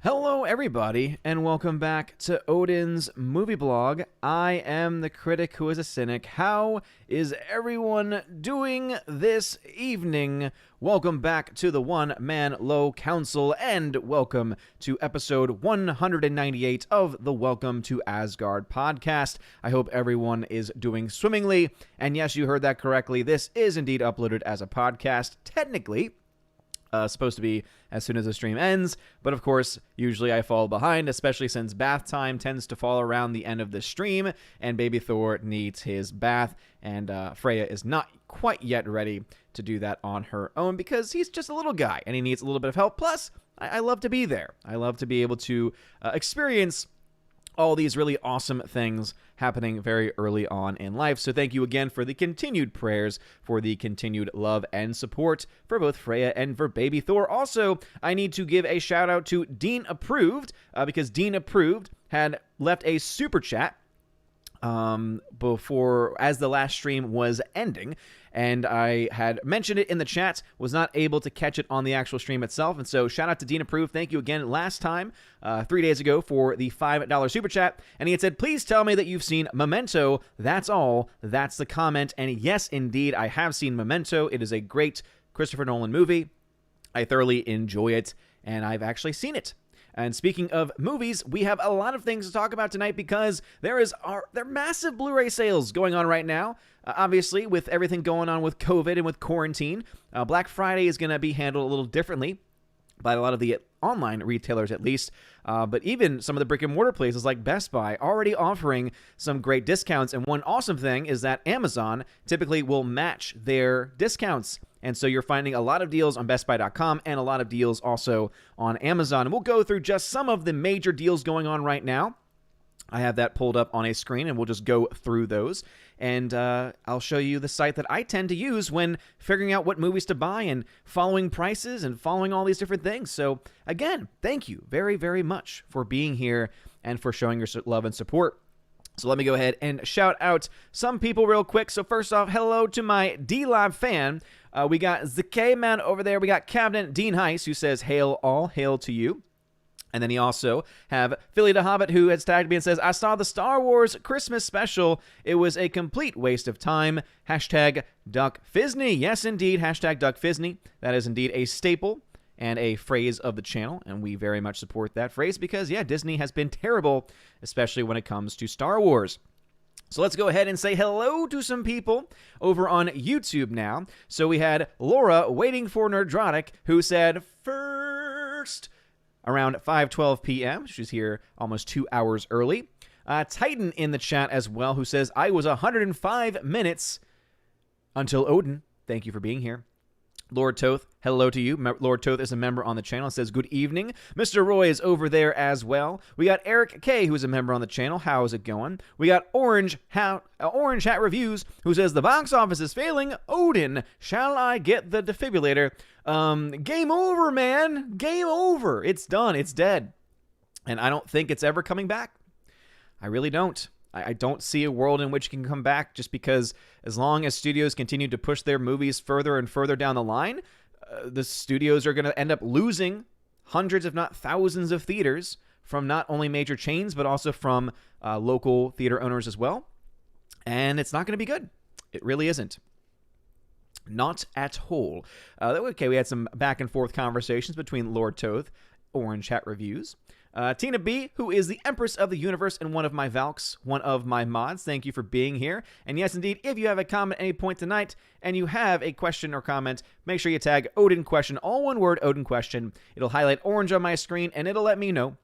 Hello, everybody, and welcome back to Odin's Movie Blog. I am the critic who is a cynic. How is everyone doing this evening? Welcome back to the One Man Low Council, and welcome to episode 198 of the Welcome to Asgard podcast. I hope everyone is doing swimmingly, and yes, you heard that correctly. This is indeed uploaded as a podcast, technically. Supposed to be as soon as the stream ends, but of course, usually I fall behind, especially since bath time tends to fall around the end of the stream, and baby Thor needs his bath, and Freya is not quite yet ready to do that on her own because he's just a little guy, and he needs a little bit of help. Plus, I love to be there. I love to be able to experience all these really awesome things happening very early on in life. So thank you again for the continued prayers, for the continued love and support for both Freya and for baby Thor. Also, I need to give a shout out to Dean Approved, because Dean Approved had left a super chat before, as the last stream was ending, and I had mentioned it in the chat, was not able to catch it on the actual stream itself, and so shout out to Dean Approved. Thank you again last time, 3 days ago, for the $5 super chat, and he had said, please tell me that you've seen Memento. That's all. That's the comment, and yes, indeed, I have seen Memento. It is a great Christopher Nolan movie. I thoroughly enjoy it, and I've actually seen it. And speaking of movies, we have a lot of things to talk about tonight because there are massive Blu-ray sales going on right now. Obviously, with everything going on with COVID and with quarantine, Black Friday is going to be handled a little differently by a lot of the online retailers at least, but even some of the brick and mortar places like Best Buy already offering some great discounts. And one awesome thing is that Amazon typically will match their discounts. And so you're finding a lot of deals on BestBuy.com and a lot of deals also on Amazon. And we'll go through just some of the major deals going on right now. I have that pulled up on a screen, and we'll just go through those. And I'll show you the site that I tend to use when figuring out what movies to buy and following prices and following all these different things. So, again, thank you very, very much for being here and for showing your love and support. So let me go ahead and shout out some people real quick. So first off, hello to my D-Live fan. We got ZK Man over there. We got Captain Dean Heiss, who says, hail all, hail to you. And then he also have Philly the Hobbit, who has tagged me and says, I saw the Star Wars Christmas special. It was a complete waste of time. Hashtag Duck Fisney. Yes, indeed. Hashtag Duck Fisney. That is indeed a staple and a phrase of the channel, and we very much support that phrase because, yeah, Disney has been terrible, especially when it comes to Star Wars. So let's go ahead and say hello to some people over on YouTube now. So we had Laura waiting for Nerdrotic, who said first around 5:12 p.m. She's here almost 2 hours early. Titan in the chat as well, who says, I was 105 minutes until Odin. Thank you for being here. Lord Toth, hello to you. Lord Toth is a member on the channel. It says, good evening. Mr. Roy is over there as well. We got Eric K, who is a member on the channel. How is it going? We got Orange Hat Reviews, who says, the box office is failing. Odin, shall I get the defibrillator? Game over, man. Game over. It's done. It's dead. And I don't think it's ever coming back. I really don't. I don't see a world in which it can come back, just because as long as studios continue to push their movies further and further down the line, the studios are going to end up losing hundreds, if not thousands, of theaters from not only major chains, but also from local theater owners as well. And it's not going to be good. It really isn't. Not at all. Okay, we had some back and forth conversations between Lord Toth, Orange Hat Reviews, Tina B, who is the Empress of the Universe and one of my Valks, one of my mods. Thank you for being here. And yes, indeed, if you have a comment at any point tonight and you have a question or comment, make sure you tag Odin Question, all one word, Odin Question. It'll highlight orange on my screen, and it'll let me know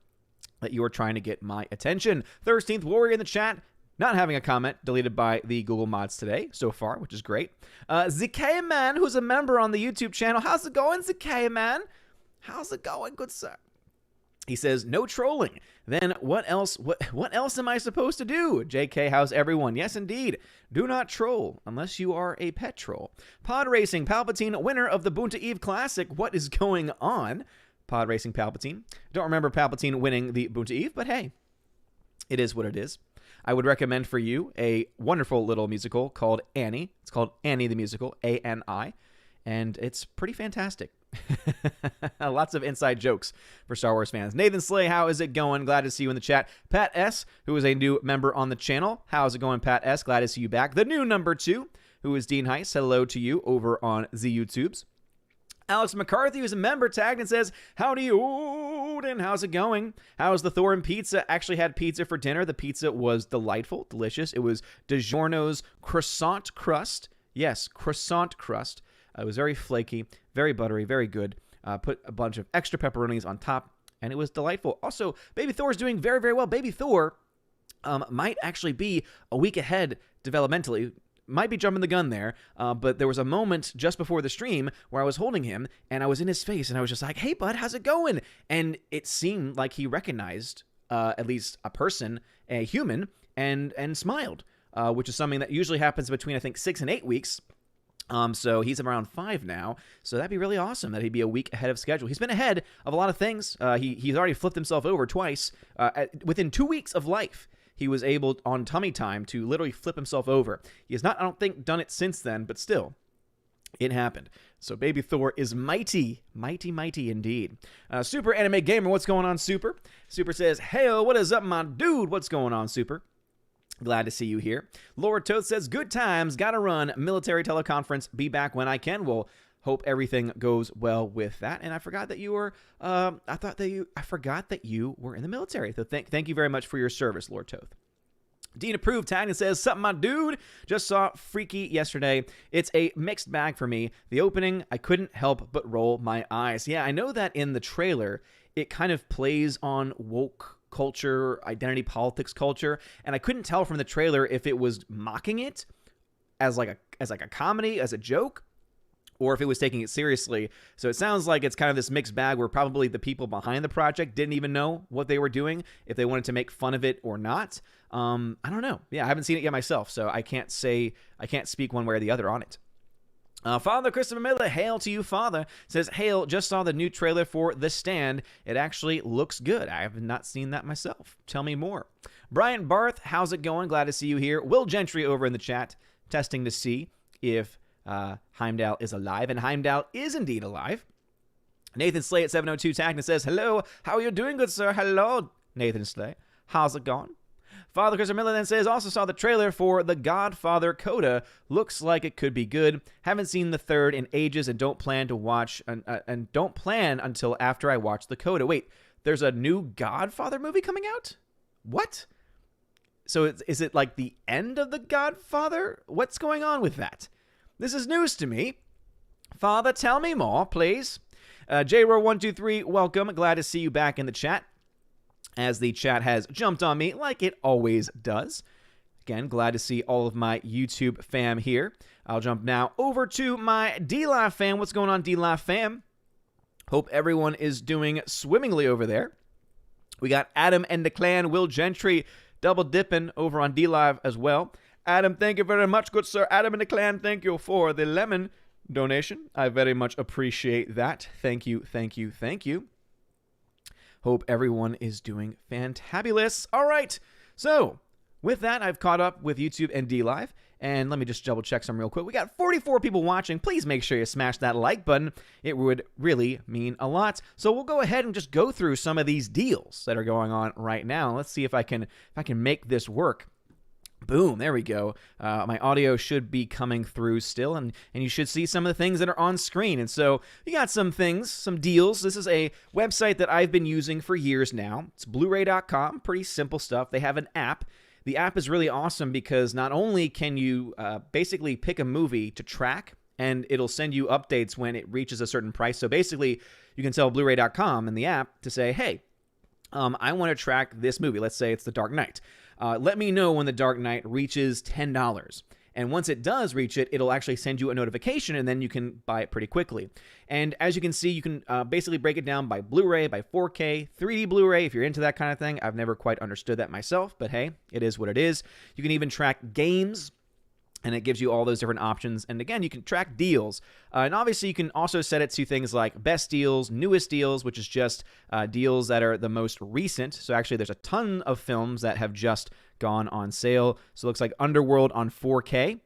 that you are trying to get my attention. 13th Warrior in the chat, not having a comment, deleted by the Google mods today so far, which is great. ZK Man, who's a member on the YouTube channel. How's it going, ZK Man? How's it going, good sir? He says, no trolling. Then what else? What else am I supposed to do? JK, how's everyone? Yes, indeed. Do not troll unless you are a pet troll. Pod Racing Palpatine, winner of the Boonta Eve Classic. What is going on? Pod Racing Palpatine. Don't remember Palpatine winning the Boonta Eve, but hey, it is what it is. I would recommend for you a wonderful little musical called Annie. It's called Annie the Musical, A-N-I. And it's pretty fantastic. Lots of inside jokes for Star Wars fans. Nathan Slay, how is it going? Glad to see you in the chat. Pat S., who is a new member on the channel. How's it going, Pat S.? Glad to see you back. The new number 2, who is Dean Heiss. Hello to you over on the YouTubes. Alex McCarthy, who's a member, tagged and says, howdy, Odin. How's it going? How's the Thor and pizza? Actually had pizza for dinner. The pizza was delightful, delicious. It was DiGiorno's croissant crust. Yes, croissant crust. It was very flaky, very buttery, very good. Put a bunch of extra pepperonis on top, and it was delightful. Also, Baby Thor is doing very, very well. Baby Thor might actually be a week ahead developmentally. Might be jumping the gun there, but there was a moment just before the stream where I was holding him, and I was in his face, and I was just like, hey, bud, how's it going? And it seemed like he recognized at least a person, a human, and smiled, which is something that usually happens between, I think, 6 and 8 weeks. So he's around 5 now, so that'd be really awesome that he'd be a week ahead of schedule. He's been ahead of a lot of things. He's already flipped himself over twice. Within 2 weeks of life, he was able, on tummy time, to literally flip himself over. He has not, I don't think, done it since then, but still, it happened. So Baby Thor is mighty, mighty, mighty indeed. Super Anime Gamer, what's going on, Super? Super says, hey, what is up, my dude? What's going on, Super? Glad to see you here. Lord Toth says, good times, gotta run, military teleconference, be back when I can. Well, hope everything goes well with that. And I forgot that you were, I forgot that you were in the military. So thank you very much for your service, Lord Toth. Dean approved tagged and says, something my dude, just saw Freaky yesterday. It's a mixed bag for me. The opening, I couldn't help but roll my eyes. Yeah, I know that in the trailer, it kind of plays on woke culture, identity politics culture, and I couldn't tell from the trailer if it was mocking it as like a comedy, as a joke, or if it was taking it seriously. So it sounds like it's kind of this mixed bag where probably the people behind the project didn't even know what they were doing, if they wanted to make fun of it or not. I don't know. Yeah, I haven't seen it yet myself, so I can't speak one way or the other on it. Father Christopher Miller, hail to you, Father, says, hail, just saw the new trailer for The Stand. It actually looks good. I have not seen that myself. Tell me more. Brian Barth, how's it going? Glad to see you here. Will Gentry over in the chat, testing to see if Heimdall is alive, and Heimdall is indeed alive. Nathan Slay at 702 tagged and says, hello, how are you doing, good sir? Hello, Nathan Slay. How's it going? Father Christopher Miller then says, also saw the trailer for The Godfather Coda. Looks like it could be good. Haven't seen the third in ages and don't plan to watch, and don't plan until after I watch the Coda. Wait, there's a new Godfather movie coming out? What? So is it like the end of The Godfather? What's going on with that? This is news to me. Father, tell me more, please. JRO123, welcome. Glad to see you back in the chat, as the chat has jumped on me like it always does. Again, glad to see all of my YouTube fam here. I'll jump now over to my D-Live fam. What's going on, D-Live fam? Hope everyone is doing swimmingly over there. We got Adam and the clan, Will Gentry, double dipping over on D-Live as well. Adam, thank you very much, good sir. Adam and the clan, thank you for the lemon donation. I very much appreciate that. Thank you, thank you, thank you. Hope everyone is doing fantabulous. All right, so with that, I've caught up with YouTube and D-Live, and let me just double check some real quick. We got 44 people watching. Please make sure you smash that like button. It would really mean a lot. So we'll go ahead and just go through some of these deals that are going on right now. Let's see if I can make this work. Boom, there we go. My audio should be coming through still, and you should see some of the things that are on screen. And so you got some things, some deals. This is a website that I've been using for years now. It's Bluray.com, pretty simple stuff. They have an app. The app is really awesome because not only can you basically pick a movie to track, and it'll send you updates when it reaches a certain price. So basically, you can tell Bluray.com in the app to say, hey, I want to track this movie. Let's say it's The Dark Knight. Let me know when The Dark Knight reaches $10. And once it does reach it, it'll actually send you a notification, and then you can buy it pretty quickly. And as you can see, you can basically break it down by Blu-ray, by 4K, 3D Blu-ray, if you're into that kind of thing. I've never quite understood that myself, but hey, it is what it is. You can even track games, and it gives you all those different options. And again, you can track deals. And obviously, you can also set it to things like best deals, newest deals, which is just deals that are the most recent. So actually, there's a ton of films that have just gone on sale. So it looks like Underworld on 4K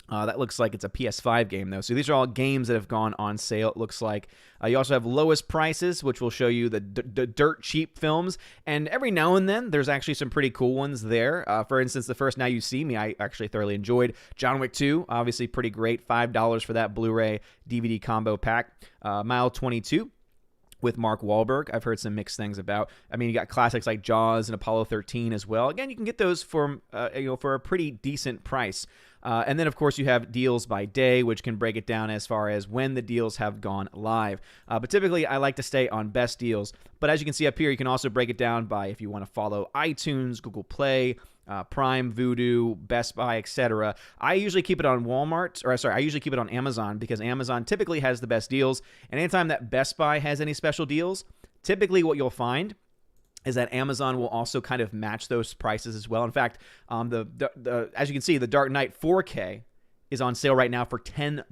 That looks like it's a PS5 game, though. So these are all games that have gone on sale, it looks like. You also have lowest prices, which will show you the dirt cheap films. And every now and then, there's actually some pretty cool ones there. For instance, the first Now You See Me, I actually thoroughly enjoyed. John Wick 2, obviously pretty great. $5 for that Blu-ray DVD combo pack. Mile 22. With Mark Wahlberg, I've heard some mixed things about. I mean, you got classics like Jaws and Apollo 13 as well. Again, you can get those for for a pretty decent price. And then, of course, you have deals by day, which can break it down as far as when the deals have gone live. But typically, I like to stay on best deals. But as you can see up here, you can also break it down by if you want to follow iTunes, Google Play, Prime, Vudu, Best Buy, etc. I usually keep it on I usually keep it on Amazon because Amazon typically has the best deals. And anytime that Best Buy has any special deals, typically what you'll find is that Amazon will also kind of match those prices as well. In fact, as you can see, the Dark Knight 4K is on sale right now for $10.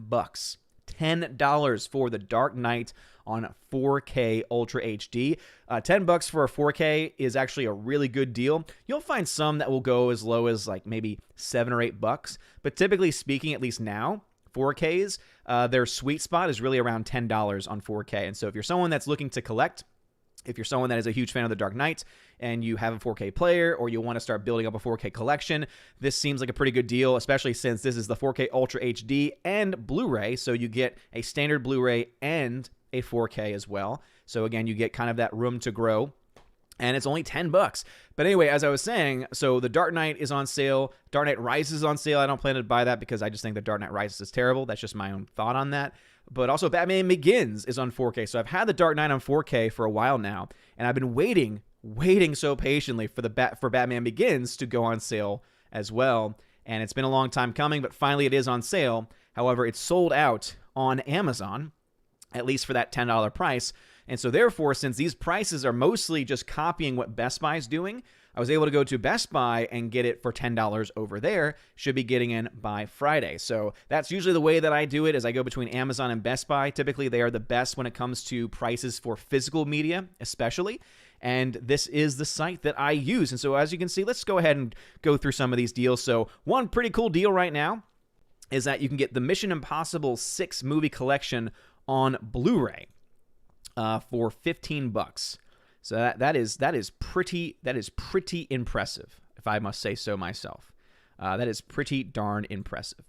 $10 for the Dark Knight on 4K Ultra HD. $10 for a 4K is actually a really good deal. You'll find some that will go as low as like maybe $7 or $8, but typically speaking, at least now, 4Ks, their sweet spot is really around $10 on 4K. And so if you're someone that's looking to collect, if you're someone that is a huge fan of The Dark Knight and you have a 4K player or you want to start building up a 4K collection, this seems like a pretty good deal, especially since this is the 4K Ultra HD and Blu-ray, so you get a standard Blu-ray and a 4K as well. So again, you get kind of that room to grow. And it's only $10. But anyway, as I was saying, so The Dark Knight is on sale. Dark Knight Rises is on sale. I don't plan to buy that because I just think The Dark Knight Rises is terrible. That's just my own thought on that. But also Batman Begins is on 4K. So I've had The Dark Knight on 4K for a while now, and I've been waiting so patiently for Batman Begins to go on sale as well. And it's been a long time coming, but finally it is on sale. However, it's sold out on Amazon, at least for that $10 price. And so therefore, since these prices are mostly just copying what Best Buy is doing, I was able to go to Best Buy and get it for $10 over there. Should be getting in by Friday. So that's usually the way that I do it, is I go between Amazon and Best Buy. Typically, they are the best when it comes to prices for physical media, especially. And this is the site that I use. And so as you can see, let's go ahead and go through some of these deals. So one pretty cool deal right now is that you can get the Mission Impossible 6 movie collection on Blu-ray for $15. So that is pretty impressive, if I must say so myself. That is pretty darn impressive.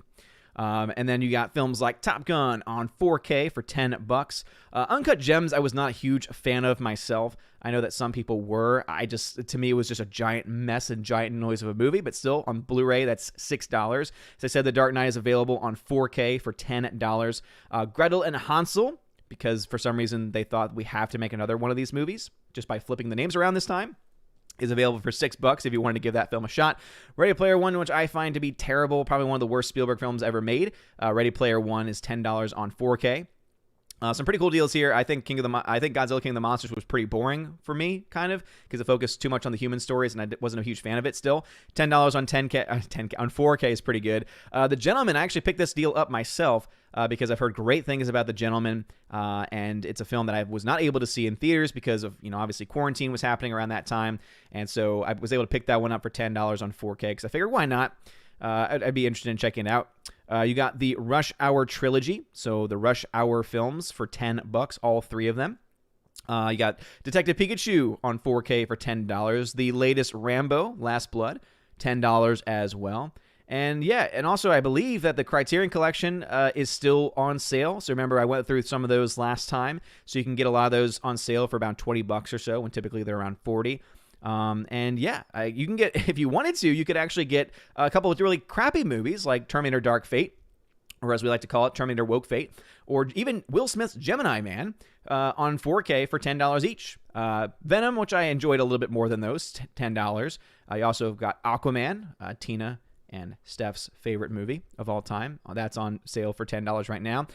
And then you got films like Top Gun on 4K for $10. Uncut Gems, I was not a huge fan of myself. I know that some people were. To me, it was just a giant mess and giant noise of a movie, but still, on Blu-ray, that's $6. As I said, The Dark Knight is available on 4K for $10. Gretel and Hansel, because for some reason they thought we have to make another one of these movies, just by flipping the names around this time, is available for $6 if you wanted to give that film a shot. Ready Player One, which I find to be terrible, probably one of the worst Spielberg films ever made. Ready Player One is $10 on 4K. Some pretty cool deals here. I think Godzilla King of the Monsters was pretty boring for me, kind of, because it focused too much on the human stories, and I wasn't a huge fan of it still. $10 on 10K on 4K is pretty good. The Gentleman, I actually picked this deal up myself because I've heard great things about The Gentleman, and it's a film that I was not able to see in theaters because of, obviously quarantine was happening around that time, and so I was able to pick that one up for $10 on 4K because I figured, why not? I'd be interested in checking it out. You got the Rush Hour Trilogy, so the Rush Hour films for $10, all 3 of them. You got Detective Pikachu on 4K for $10. The latest Rambo, Last Blood, $10 as well. And yeah, and also I believe that the Criterion Collection is still on sale. So remember, I went through some of those last time, so you can get a lot of those on sale for about $20 or so, when typically they're around $40. And yeah, you can get, if you wanted to, you could actually get a couple of really crappy movies like Terminator Dark Fate, or as we like to call it, Terminator Woke Fate, or even Will Smith's Gemini Man on 4K for $10 each. Venom, which I enjoyed a little bit more than those, $10. You also got Aquaman, Tina and Steph's favorite movie of all time. That's on sale for $10 right now.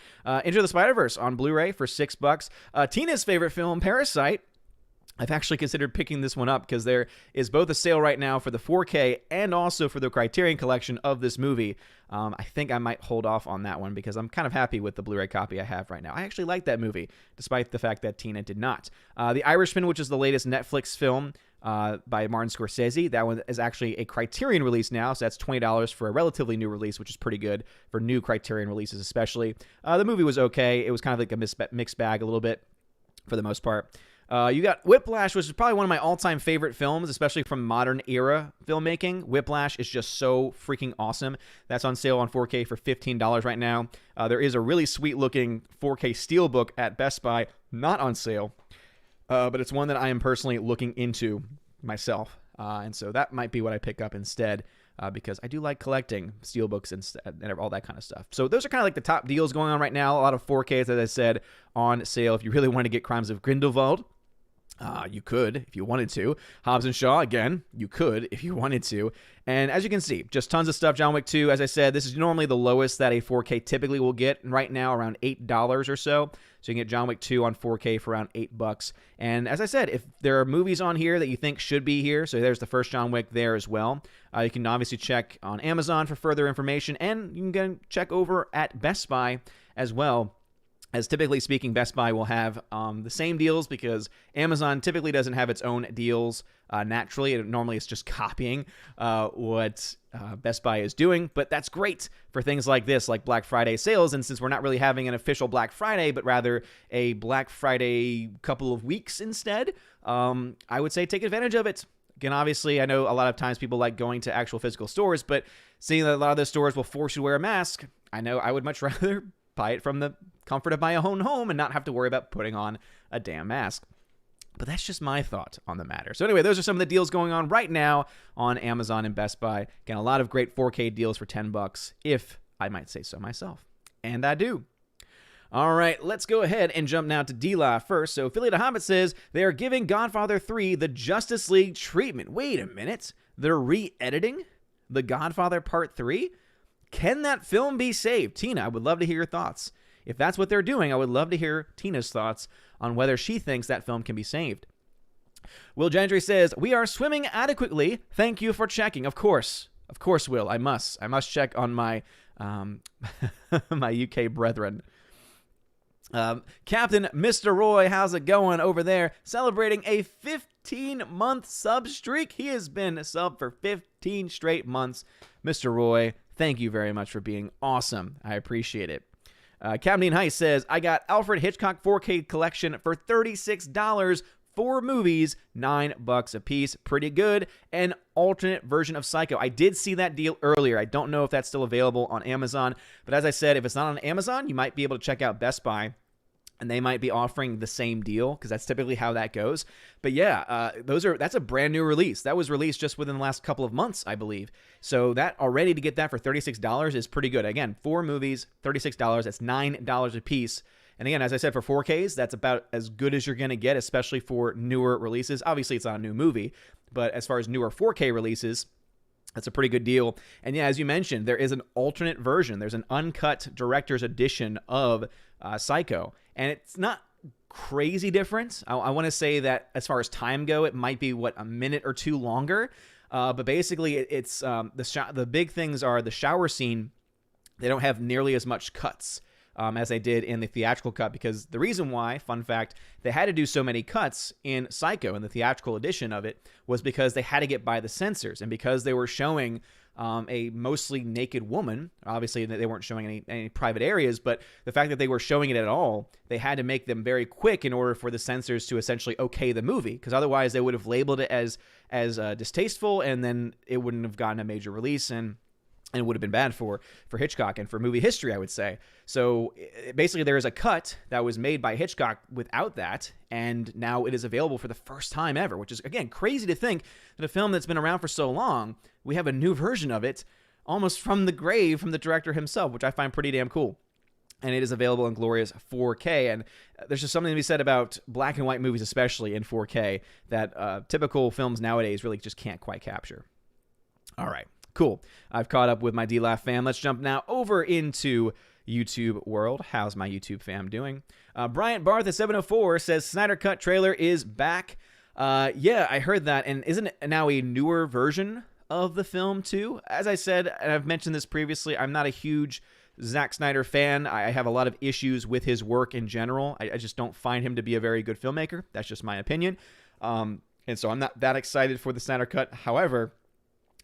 Into the Spider-Verse on Blu-ray for $6. Tina's favorite film, Parasite. I've actually considered picking this one up because there is both a sale right now for the 4K and also for the Criterion Collection of this movie. I think I might hold off on that one because I'm kind of happy with the Blu-ray copy I have right now. I actually like that movie, despite the fact that Tina did not. The Irishman, which is the latest Netflix film, by Martin Scorsese. That one is actually a Criterion release now, so that's $20 for a relatively new release, which is pretty good for new Criterion releases especially. The movie was okay. It was kind of like a mixed bag a little bit for the most part. You got Whiplash, which is probably one of my all-time favorite films, especially from modern era filmmaking. Whiplash is just so freaking awesome. That's on sale on 4K for $15 right now. There is a really sweet-looking 4K Steelbook at Best Buy, not on sale, but it's one that I am personally looking into myself. And so that might be what I pick up instead, because I do like collecting Steelbooks and all that kind of stuff. So those are kind of like the top deals going on right now. A lot of 4Ks, as I said, on sale. If you really want to get Crimes of Grindelwald, you could if you wanted to. Hobbs and Shaw, again, you could if you wanted to. And as you can see, just tons of stuff. John Wick 2, as I said, this is normally the lowest that a 4K typically will get. Right now, around $8 or so. So you can get John Wick 2 on 4K for around $8. And as I said, if there are movies on here that you think should be here, so there's the first John Wick there as well. You can obviously check on Amazon for further information, and you can check over at Best Buy as well. As typically speaking, Best Buy will have the same deals because Amazon typically doesn't have its own deals naturally. Normally, it's just copying what Best Buy is doing. But that's great for things like this, like Black Friday sales. And since we're not really having an official Black Friday, but rather a Black Friday couple of weeks instead, I would say take advantage of it. Again, obviously, I know a lot of times people like going to actual physical stores, but seeing that a lot of those stores will force you to wear a mask, I know I would much rather buy it from the comfort of my own home and not have to worry about putting on a damn mask. But that's just my thought on the matter. So anyway, those are some of the deals going on right now on Amazon and Best Buy. Again, a lot of great 4K deals for $10, if I might say so myself. And I do. All right, let's go ahead and jump now to D-La first. So Philly the Hobbit says they are giving Godfather 3 the Justice League treatment. Wait a minute. They're re-editing The Godfather Part 3? Can that film be saved? Tina, I would love to hear your thoughts. If that's what they're doing, I would love to hear Tina's thoughts on whether she thinks that film can be saved. Will Gentry says, we are swimming adequately. Thank you for checking. Of course, Will. I must check on my my UK brethren. Captain Mr. Roy, how's it going over there? Celebrating a 15-month sub streak. He has been a sub for 15 straight months. Mr. Roy, thank you very much for being awesome. I appreciate it. Camden Heiss says, I got Alfred Hitchcock 4K collection for $36. 4 movies, $9 a piece. Pretty good. An alternate version of Psycho. I did see that deal earlier. I don't know if that's still available on Amazon. But as I said, if it's not on Amazon, you might be able to check out Best Buy. And they might be offering the same deal because that's typically how that goes. But yeah, that's a brand new release. That was released just within the last couple of months, I believe. So that already to get that for $36 is pretty good. Again, 4 movies, $36. That's $9 a piece. And again, as I said, for 4Ks, that's about as good as you're going to get, especially for newer releases. Obviously, it's not a new movie, but as far as newer 4K releases, that's a pretty good deal. And yeah, as you mentioned, there is an alternate version. There's an uncut director's edition of Psycho. And it's not crazy different. I want to say that as far as time go, it might be, a minute or two longer. But basically, it's the big things are the shower scene. They don't have nearly as much cuts as they did in the theatrical cut, because the reason why, fun fact, they had to do so many cuts in Psycho, in the theatrical edition of it, was because they had to get by the censors, and because they were showing a mostly naked woman. Obviously, they weren't showing any private areas, but the fact that they were showing it at all, they had to make them very quick in order for the censors to essentially okay the movie, because otherwise they would have labeled it as distasteful, and then it wouldn't have gotten a major release, and it would have been bad for Hitchcock and for movie history, I would say. So basically, there is a cut that was made by Hitchcock without that, and now it is available for the first time ever, which is, again, crazy to think that a film that's been around for so long, we have a new version of it almost from the grave from the director himself, which I find pretty damn cool. And it is available in glorious 4K. And there's just something to be said about black and white movies, especially in 4K, that typical films nowadays really just can't quite capture. All right. Cool. I've caught up with my D-Laugh fam. Let's jump now over into YouTube world. How's my YouTube fam doing? Bryant Barth at 704 says Snydercut trailer is back. Yeah, I heard that. And isn't it now a newer version of the film too? As I said, and I've mentioned this previously, I'm not a huge Zack Snyder fan. I have a lot of issues with his work in general. I just don't find him to be a very good filmmaker. That's just my opinion. And so I'm not that excited for the Snyder Cut. However,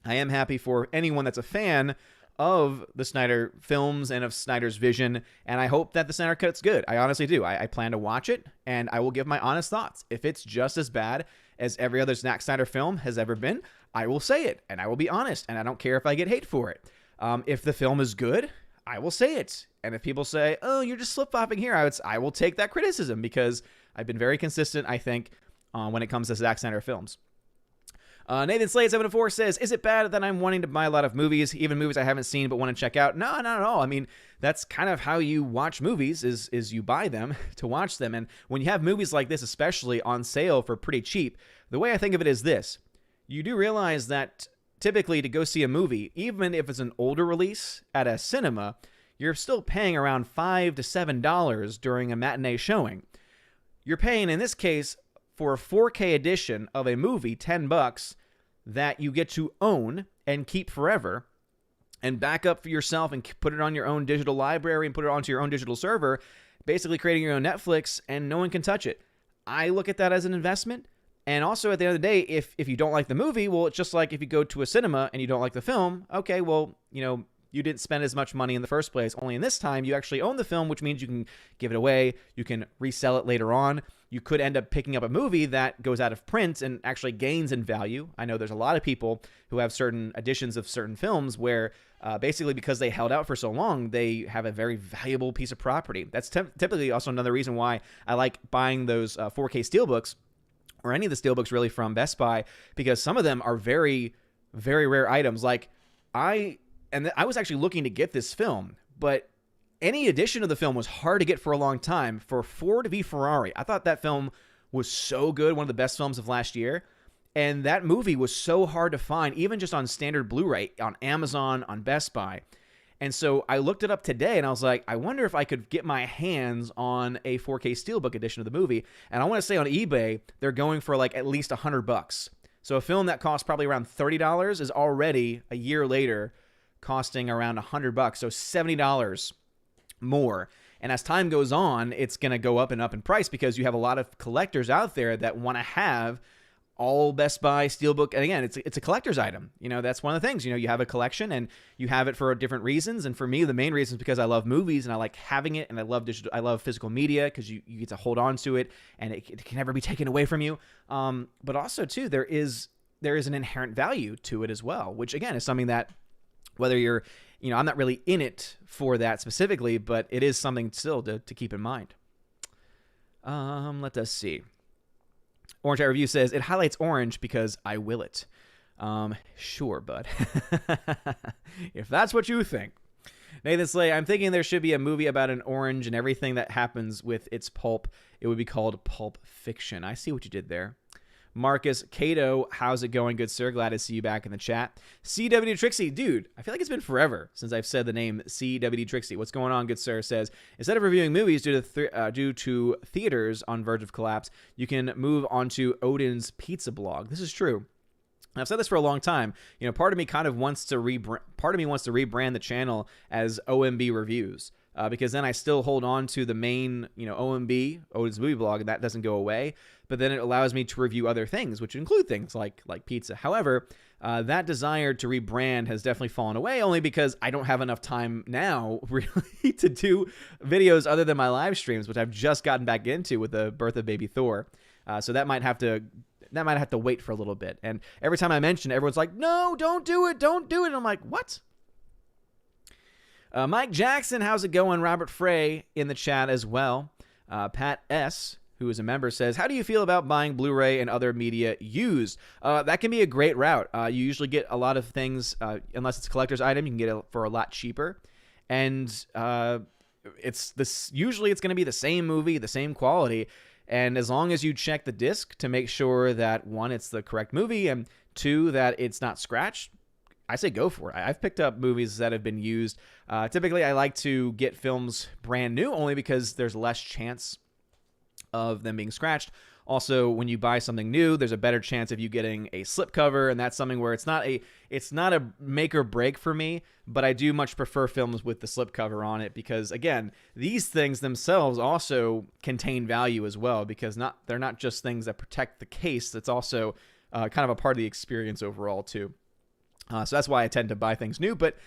I am happy for anyone that's a fan of the Snyder films and of Snyder's vision, and I hope that the Snyder Cut's good. I honestly do. I plan to watch it, and I will give my honest thoughts. If it's just as bad as every other Zack Snyder film has ever been, I will say it, and I will be honest, and I don't care if I get hate for it. If the film is good, I will say it. And if people say, oh, you're just flip-flopping here, I will take that criticism, because I've been very consistent, I think, when it comes to Zack Snyder films. Nathan Slade 704 says, is it bad that I'm wanting to buy a lot of movies, even movies I haven't seen but want to check out? No, not at all. I mean, that's kind of how you watch movies, is you buy them to watch them. And when you have movies like this, especially on sale for pretty cheap, the way I think of it is this. You do realize that typically to go see a movie, even if it's an older release at a cinema, you're still paying around $5 to $7 during a matinee showing. You're paying, in this case, for a 4K edition of a movie, $10, that you get to own and keep forever and back up for yourself and put it on your own digital library and put it onto your own digital server, basically creating your own Netflix, and no one can touch it. I look at that as an investment. And also, at the end of the day, if you don't like the movie, well, it's just like if you go to a cinema and you don't like the film, okay, well, you didn't spend as much money in the first place. Only in this time, you actually own the film, which means you can give it away. You can resell it later on. You could end up picking up a movie that goes out of print and actually gains in value. I know there's a lot of people who have certain editions of certain films where basically because they held out for so long, they have a very valuable piece of property. That's typically also another reason why I like buying those 4K steelbooks, or any of the steelbooks really, from Best Buy, because some of them are very, very rare items. Like I was actually looking to get this film, but any edition of the film was hard to get for a long time. For Ford v Ferrari, I thought that film was so good, one of the best films of last year, and that movie was so hard to find, even just on standard Blu-ray, on Amazon, on Best Buy. And so I looked it up today, and I was like, I wonder if I could get my hands on a 4K Steelbook edition of the movie. And I want to say on eBay, they're going for like at least $100. So a film that costs probably around $30 is already, a year later, costing around $100. So $70 more. And as time goes on, it's going to go up and up in price, because you have a lot of collectors out there that want to have all Best Buy Steelbook. And again, it's a collector's item. That's one of the things. You have a collection and you have it for different reasons. And for me, the main reason is because I love movies and I like having it, and I love digital. I love physical media because you get to hold on to it and it can never be taken away from you. But also too, there is an inherent value to it as well, which again is something that, whether you're, I'm not really in it for that specifically, but it is something still to keep in mind. Let us see. Orange Eye Review says, it highlights orange because I will it. Sure, bud. If that's what you think. Nathan Slay, I'm thinking there should be a movie about an orange and everything that happens with its pulp. It would be called Pulp Fiction. I see what you did there. Marcus Cato, how's it going, good sir? Glad to see you back in the chat. CWD Trixie, dude, I feel like it's been forever since I've said the name CWD Trixie. What's going on, good sir? Says, instead of reviewing movies due to theaters on verge of collapse, you can move on to Odin's Pizza Blog. This is true. And I've said this for a long time. Part of me kind of wants to rebrand the channel as OMB Reviews. Because then I still hold on to the main, OMB, Odin's Movie Blog, and that doesn't go away. But then it allows me to review other things, which include things like pizza. However, that desire to rebrand has definitely fallen away, only because I don't have enough time now, really, to do videos other than my live streams, which I've just gotten back into with the birth of baby Thor. So that might have to wait for a little bit. And every time I mention it, everyone's like, no, don't do it. And I'm like, what? Mike Jackson, how's it going? Robert Frey in the chat as well. Pat S., who is a member, says, how do you feel about buying Blu-ray and other media used? That can be a great route. You usually get a lot of things, unless it's a collector's item, you can get it for a lot cheaper. And usually it's going to be the same movie, the same quality. And as long as you check the disc to make sure that, one, it's the correct movie, and two, that it's not scratched, I say go for it. I've picked up movies that have been used. Typically, I like to get films brand new, only because there's less chance of them being scratched. Also, when you buy something new, there's a better chance of you getting a slipcover, and that's something where it's not a make or break for me, but I do much prefer films with the slipcover on it because, again, these things themselves also contain value as well because they're not just things that protect the case. It's also kind of a part of the experience overall too. So that's why I tend to buy things new, but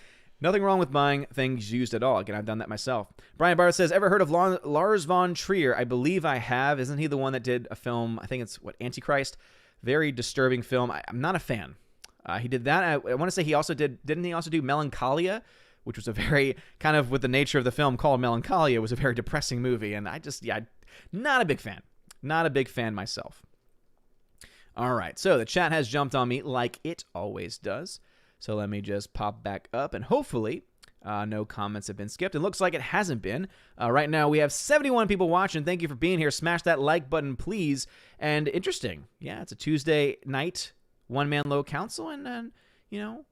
nothing wrong with buying things used at all. Again, I've done that myself. Brian Barrett says, ever heard of Lars von Trier? I believe I have. Isn't he the one that did a film, I think it's, Antichrist? Very disturbing film. I'm not a fan. He did that. I want to say didn't he also do Melancholia? Which was a very, kind of with the nature of the film called Melancholia, was a very depressing movie. And not a big fan. Not a big fan myself. All right, so the chat has jumped on me like it always does. So let me just pop back up, and hopefully no comments have been skipped. It looks like it hasn't been. Right now we have 71 people watching. Thank you for being here. Smash that like button, please. And interesting. Yeah, it's a Tuesday night, one-man low council, and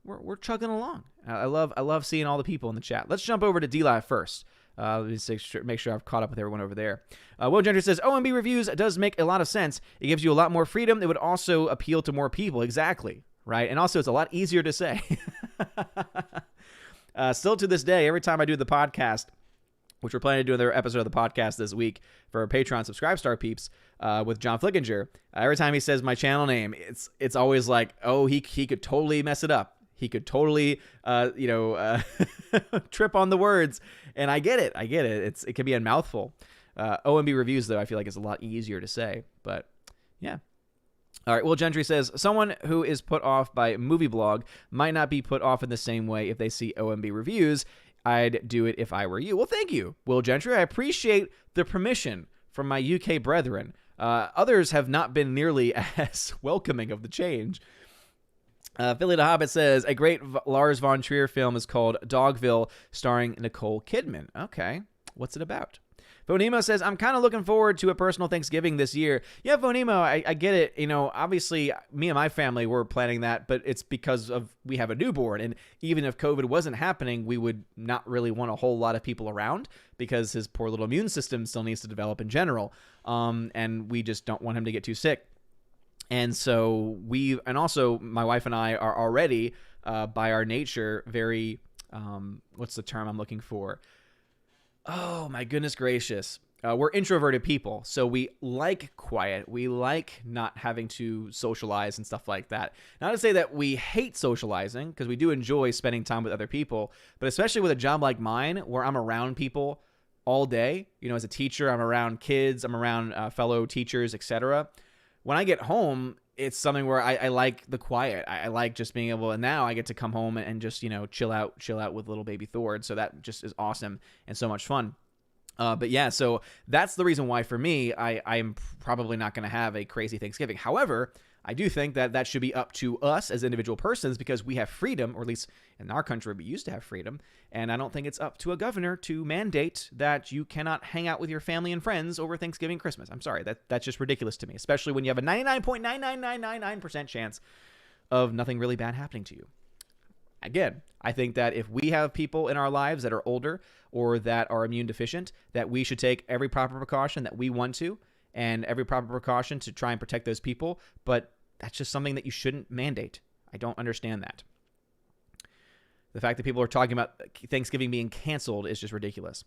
we're chugging along. I love seeing all the people in the chat. Let's jump over to D-Live first. Let me make sure I've caught up with everyone over there. Will Gentry says, OMB Reviews does make a lot of sense. It gives you a lot more freedom. It would also appeal to more people. Exactly. Right? And also, it's a lot easier to say. Still to this day, every time I do the podcast, which we're planning to do another episode of the podcast this week for our Patreon Subscribe Star peeps with John Flickinger, every time he says my channel name, it's always like, oh, he could totally mess it up. He could totally, trip on the words. And I get it. It can be a mouthful. OMB Reviews, though, I feel like is a lot easier to say. But, yeah. All right, Will Gentry says, someone who is put off by Movie Blog might not be put off in the same way if they see OMB Reviews. I'd do it if I were you. Well, thank you, Will Gentry. I appreciate the permission from my UK brethren. Others have not been nearly as welcoming of the change. Philly the Hobbit says, a great Lars von Trier film is called Dogville, starring Nicole Kidman. Okay, what's it about? Vonemo says, I'm kind of looking forward to a personal Thanksgiving this year. Yeah, Vonemo, I get it. Obviously, me and my family were planning that, but it's because we have a newborn. And even if COVID wasn't happening, we would not really want a whole lot of people around because his poor little immune system still needs to develop in general. And we just don't want him to get too sick. And so also my wife and I are already, by our nature, very, what's the term I'm looking for? Oh, my goodness gracious. We're introverted people, so we like quiet. We like not having to socialize and stuff like that. Not to say that we hate socializing, because we do enjoy spending time with other people, but especially with a job like mine, where I'm around people all day. As a teacher, I'm around kids, I'm around fellow teachers, etc. When I get home, it's something where I like the quiet. I like just being able, and now I get to come home and just, chill out with little baby Thor. So that just is awesome and so much fun. But yeah, so that's the reason why for me, I'm probably not going to have a crazy Thanksgiving. However, I do think that should be up to us as individual persons because we have freedom, or at least in our country, we used to have freedom. And I don't think it's up to a governor to mandate that you cannot hang out with your family and friends over Thanksgiving, Christmas. I'm sorry, that's just ridiculous to me, especially when you have a 99.99999% chance of nothing really bad happening to you. Again, I think that if we have people in our lives that are older or that are immune deficient, that we should take every proper precaution that we want to, and every proper precaution to try and protect those people, but that's just something that you shouldn't mandate. I don't understand that. The fact that people are talking about Thanksgiving being canceled is just ridiculous.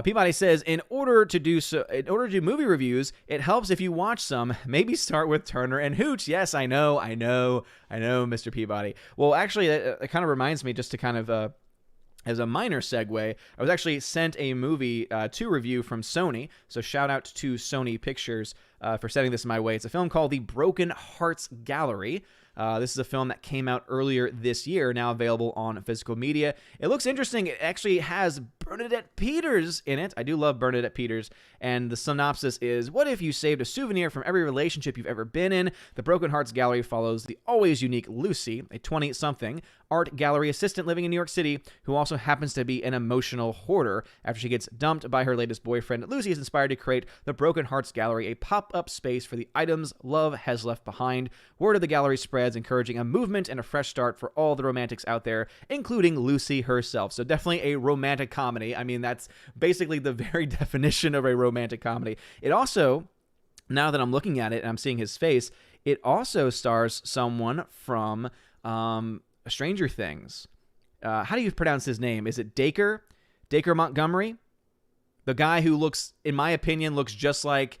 Peabody says, in order to do movie reviews, it helps if you watch some. Maybe start with Turner and Hooch. Yes, I know, Mr. Peabody. Well, actually, it kind of reminds me, just to kind of as a minor segue, I was actually sent a movie to review from Sony. So shout out to Sony Pictures for sending this my way. It's a film called The Broken Hearts Gallery. This is a film that came out earlier this year, now available on physical media. It looks interesting. It actually has Bernadette Peters in it. I do love Bernadette Peters. And the synopsis is, what if you saved a souvenir from every relationship you've ever been in? The Broken Hearts Gallery follows the always unique Lucy, a 20-something art gallery assistant living in New York City, who also happens to be an emotional hoarder. After she gets dumped by her latest boyfriend, Lucy is inspired to create the Broken Hearts Gallery, a pop-up space for the items love has left behind. Word of the gallery spreads, encouraging a movement and a fresh start for all the romantics out there, including Lucy herself. So definitely a romantic comedy. I mean, that's basically the very definition of a romantic comedy. It also now that I'm looking at it and I'm seeing his face, it also stars someone from Stranger Things. How do you pronounce his name? Is it Dacre? Dacre Montgomery? The guy who looks, in my opinion, looks just like...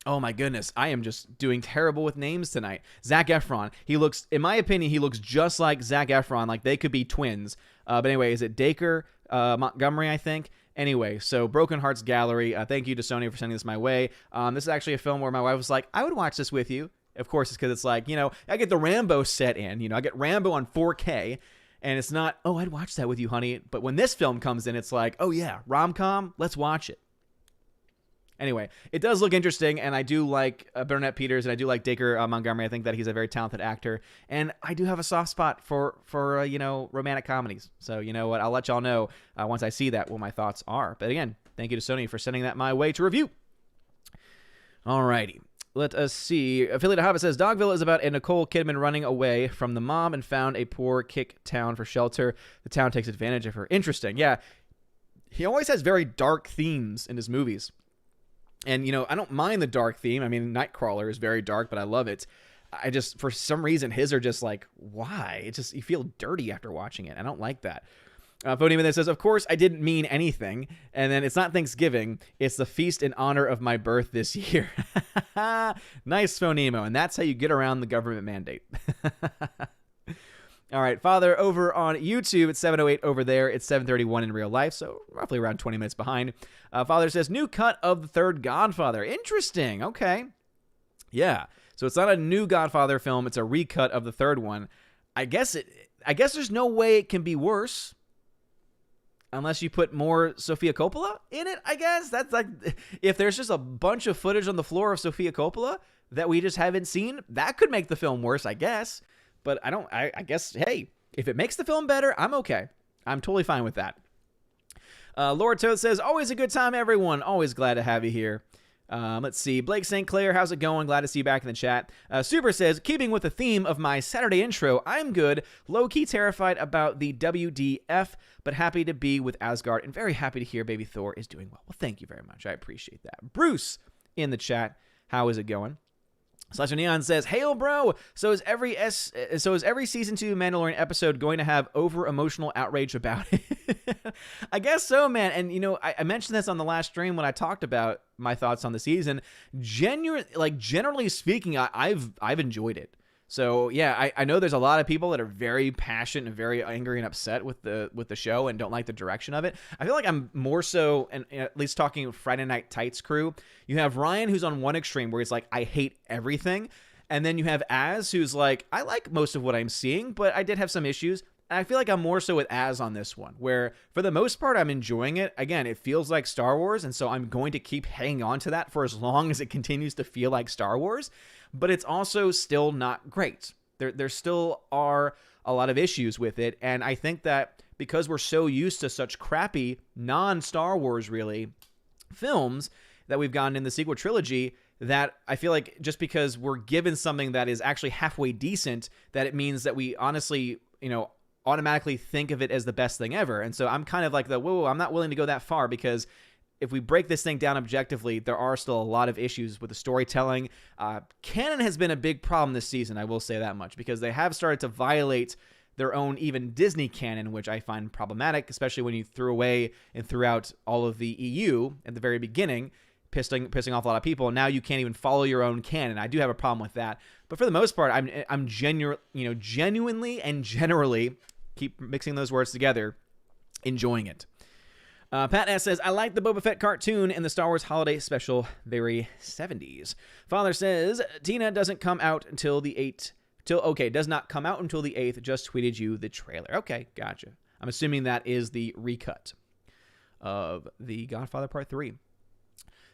oh my goodness, I am just doing terrible with names tonight. Zac Efron. He looks, in my opinion, he looks just like Zac Efron, like they could be twins. But anyway, is it Dacre Montgomery, I think? Anyway, so Broken Hearts Gallery, thank you to Sony for sending this my way. This is actually a film where my wife was like, I would watch this with you. Of course, it's because it's like, I get the Rambo set in. I get Rambo on 4K, and it's not, oh, I'd watch that with you, honey. But when this film comes in, it's like, oh yeah, rom-com, let's watch it. Anyway, it does look interesting, and I do like Burnett Peters, and I do like Dacre Montgomery. I think that he's a very talented actor, and I do have a soft spot for romantic comedies. So you know what? I'll let y'all know once I see that what my thoughts are. But again, thank you to Sony for sending that my way to review. Alrighty. Let us see. Affiliate Hobbit says, Dogville is about a Nicole Kidman running away from the mom and found a poor kick town for shelter. The town takes advantage of her. Interesting. Yeah. He always has very dark themes in his movies. And, I don't mind the dark theme. I mean, Nightcrawler is very dark, but I love it. I just, for some reason, his are just like, why? It's just, you feel dirty after watching it. I don't like that. Phoneme that says, of course, I didn't mean anything. And then it's not Thanksgiving. It's the feast in honor of my birth this year. Nice, Phonemo. And that's how you get around the government mandate. All right, Father, over on YouTube, it's 7:08 over there. It's 7:31 in real life, so roughly around 20 minutes behind. Father says, new cut of the third Godfather. Interesting. Okay. Yeah. So it's not a new Godfather film. It's a recut of the third one. I guess there's no way it can be worse unless you put more Sofia Coppola in it, I guess. That's like, if there's just a bunch of footage on the floor of Sofia Coppola that we just haven't seen, that could make the film worse, I guess. But I guess, hey, if it makes the film better, I'm okay. I'm totally fine with that. Laura Toad says, always a good time, everyone. Always glad to have you here. Let's see. Blake St. Clair, how's it going? Glad to see you back in the chat. Super says, keeping with the theme of my Saturday intro, I'm good. Low-key terrified about the WDF, but happy to be with Asgard and very happy to hear Baby Thor is doing well. Well, thank you very much. I appreciate that. Bruce in the chat, how is it going? Slasher Neon says, "Hail, bro! So is every season 2 Mandalorian episode going to have over-emotional outrage about it?" I guess so, man. And I mentioned this on the last stream when I talked about my thoughts on the season. Generally speaking, I've enjoyed it. So yeah, I know there's a lot of people that are very passionate and very angry and upset with the show and don't like the direction of it. I feel like I'm more so, and at least talking Friday Night Tights crew, you have Ryan who's on one extreme where he's like, I hate everything. And then you have Az who's like, I like most of what I'm seeing, but I did have some issues. And I feel like I'm more so with Az on this one, where for the most part, I'm enjoying it. Again, it feels like Star Wars, and so I'm going to keep hanging on to that for as long as it continues to feel like Star Wars. But it's also still not great. There still are a lot of issues with it, and I think that because we're so used to such crappy, non-Star Wars, really, films that we've gotten in the sequel trilogy, that I feel like just because we're given something that is actually halfway decent, that it means that we honestly, automatically think of it as the best thing ever. And so I'm kind of like whoa, I'm not willing to go that far, because if we break this thing down objectively, there are still a lot of issues with the storytelling. Canon has been a big problem this season, I will say that much, because they have started to violate their own even Disney canon, which I find problematic, especially when you threw away and threw out all of the EU at the very beginning, pissing off a lot of people. Now you can't even follow your own canon. I do have a problem with that. But for the most part, I'm genuinely and generally, keep mixing those words together, enjoying it. Pat S. says, I like the Boba Fett cartoon and the Star Wars holiday special, very 70s. Father says, Tina doesn't come out until the 8th. Does not come out until the 8th. Just tweeted you the trailer. Okay, gotcha. I'm assuming that is the recut of The Godfather Part 3.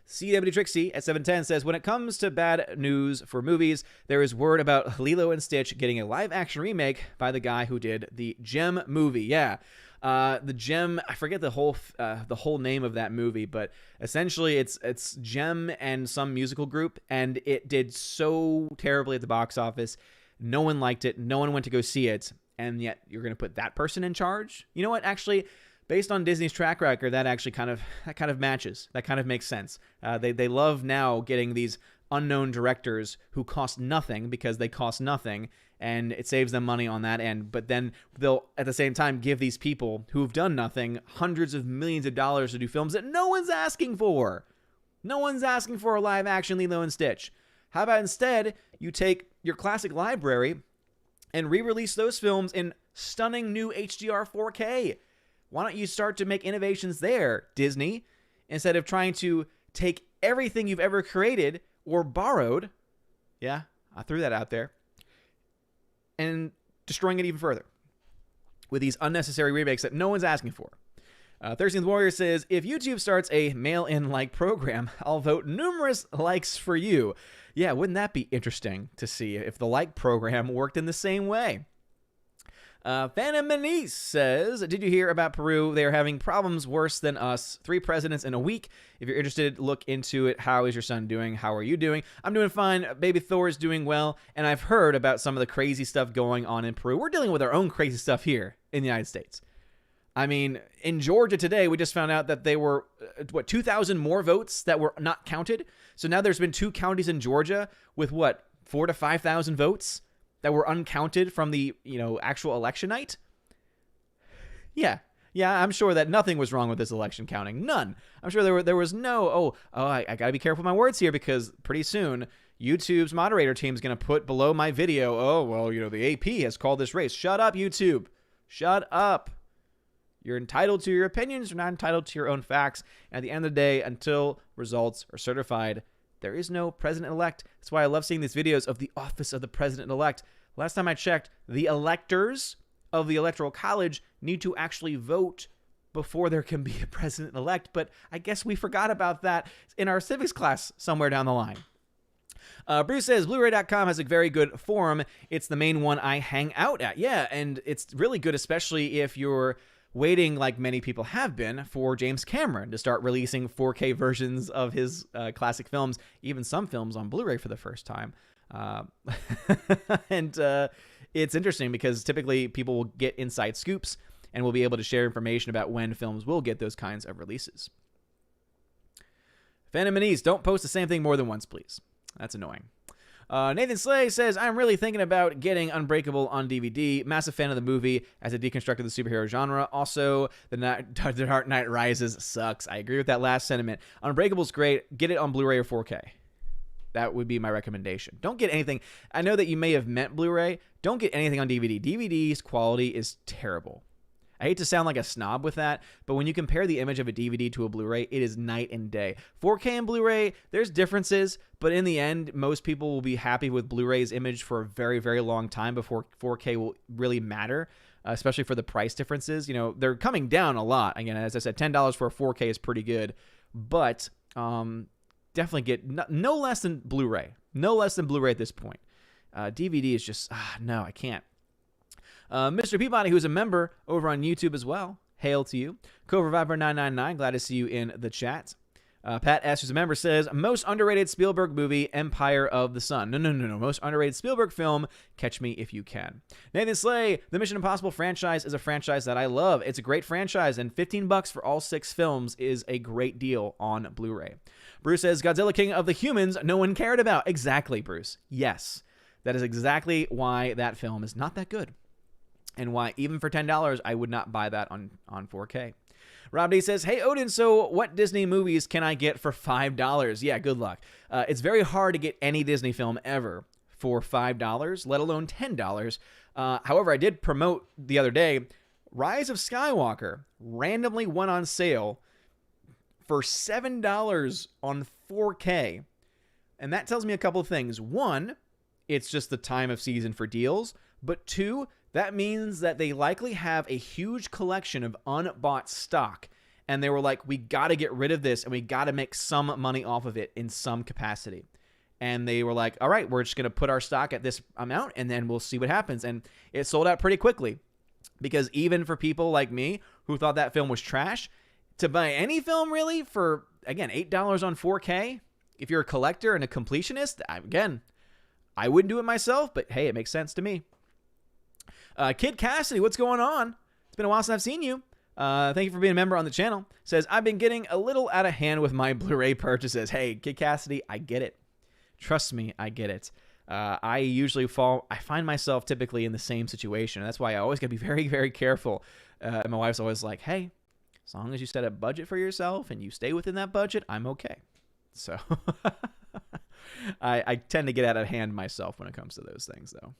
CW Trixie at 710 says, when it comes to bad news for movies, there is word about Lilo and Stitch getting a live-action remake by the guy who did the Gem movie. Yeah. The Gem, I forget the whole name of that movie, but essentially it's Gem and some musical group, and it did so terribly at the box office. No one liked it. No one went to go see it, and yet you're going to put that person in charge? You know what? Actually, based on Disney's track record, that actually kind of matches. That kind of makes sense. They love now getting these unknown directors who cost nothing because they cost nothing, and it saves them money on that end. But then they'll, at the same time, give these people who have done nothing hundreds of millions of dollars to do films that no one's asking for. No one's asking for a live-action Lilo and Stitch. How about instead you take your classic library and re-release those films in stunning new HDR 4K? Why don't you start to make innovations there, Disney, instead of trying to take everything you've ever created or borrowed, yeah, I threw that out there, and destroying it even further with these unnecessary remakes that no one's asking for. 13th Warrior says, if YouTube starts a mail-in like program, I'll vote numerous likes for you. Yeah, wouldn't that be interesting to see if the like program worked in the same way? Phantom Manise says, did you hear about Peru? They are having problems worse than us. 3 presidents in a week. If you're interested, look into it. How is your son doing? How are you doing? I'm doing fine. Baby Thor is doing well. And I've heard about some of the crazy stuff going on in Peru. We're dealing with our own crazy stuff here in the United States. I mean, in Georgia today, we just found out that they were, 2,000 more votes that were not counted. So now there's been 2 counties in Georgia with 4,000 to 5,000 votes that were uncounted from the, actual election night. Yeah, I'm sure that nothing was wrong with this election counting. None. I'm sure there was no, I got to be careful with my words here because pretty soon YouTube's moderator team is going to put below my video, the AP has called this race. Shut up, YouTube. Shut up. You're entitled to your opinions. You're not entitled to your own facts. And at the end of the day, until results are certified, there is no president-elect. That's why I love seeing these videos of the office of the president-elect. Last time I checked, the electors of the Electoral College need to actually vote before there can be a president-elect. But I guess we forgot about that in our civics class somewhere down the line. Bruce says, Bluray.com has a very good forum. It's the main one I hang out at. Yeah, and it's really good, especially if you're waiting, like many people have been, for James Cameron to start releasing 4K versions of his classic films, even some films on Blu-ray for the first time. And it's interesting because typically people will get inside scoops and will be able to share information about when films will get those kinds of releases. Phantom Manise, don't post the same thing more than once, please. That's annoying. Nathan Slay says, I'm really thinking about getting Unbreakable on DVD. Massive fan of the movie as it deconstructed the superhero genre. Also, The Dark Knight Rises sucks. I agree with that last sentiment. Unbreakable's great. Get it on Blu-ray or 4K. That would be my recommendation. Don't get anything. I know that you may have meant Blu-ray. Don't get anything on DVD. DVD's quality is terrible. I hate to sound like a snob with that, but when you compare the image of a DVD to a Blu-ray, it is night and day. 4K and Blu-ray, there's differences, but in the end, most people will be happy with Blu-ray's image for a very, very long time before 4K will really matter, especially for the price differences. They're coming down a lot. Again, as I said, $10 for a 4K is pretty good, but definitely get no less than Blu-ray. No less than Blu-ray at this point. DVD is just, no, I can't. Mr. Peabody, who's a member over on YouTube as well. Hail to you. Cobra Viper 999, glad to see you in the chat. Pat S., who's a member, says, most underrated Spielberg movie, Empire of the Sun. No. Most underrated Spielberg film, Catch Me If You Can. Nathan Slay, the Mission Impossible franchise is a franchise that I love. It's a great franchise, and $15 for all 6 films is a great deal on Blu-ray. Bruce says, Godzilla King of the Humans, no one cared about. Exactly, Bruce. Yes. That is exactly why that film is not that good. And why, even for $10, I would not buy that on 4K. Rob D says, hey, Odin, so what Disney movies can I get for $5? Yeah, good luck. It's very hard to get any Disney film ever for $5, let alone $10. However, I did promote the other day, Rise of Skywalker randomly went on sale for $7 on 4K. And that tells me a couple of things. One, it's just the time of season for deals. But 2, that means that they likely have a huge collection of unbought stock. And they were like, we got to get rid of this and we got to make some money off of it in some capacity. And they were like, all right, we're just going to put our stock at this amount and then we'll see what happens. And it sold out pretty quickly because even for people like me who thought that film was trash, to buy any film really for, again, $8 on 4K, if you're a collector and a completionist, again, I wouldn't do it myself, but hey, it makes sense to me. Kid Cassidy, what's going on? It's been a while since I've seen you. Thank you for being a member on the channel. Says, I've been getting a little out of hand with my Blu-ray purchases. Hey, Kid Cassidy, I get it. Trust me, I get it. I find myself typically in the same situation. That's why I always got to be very, very careful. And my wife's always like, hey, as long as you set a budget for yourself and you stay within that budget, I'm okay. So I tend to get out of hand myself when it comes to those things, though.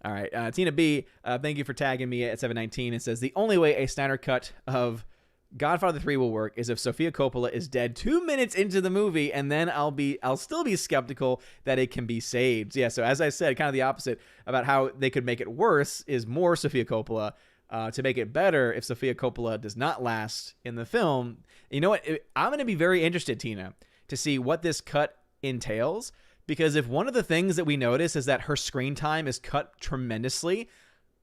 All right, Tina B, thank you for tagging me at 719. It says, the only way a Snyder cut of Godfather 3 will work is if Sofia Coppola is dead 2 minutes into the movie, and then I'll still be skeptical that it can be saved. Yeah, so as I said, kind of the opposite about how they could make it worse is more Sofia Coppola. To make it better, if Sofia Coppola does not last in the film, you know what? I'm going to be very interested, Tina, to see what this cut entails. Because if one of the things that we notice is that her screen time is cut tremendously,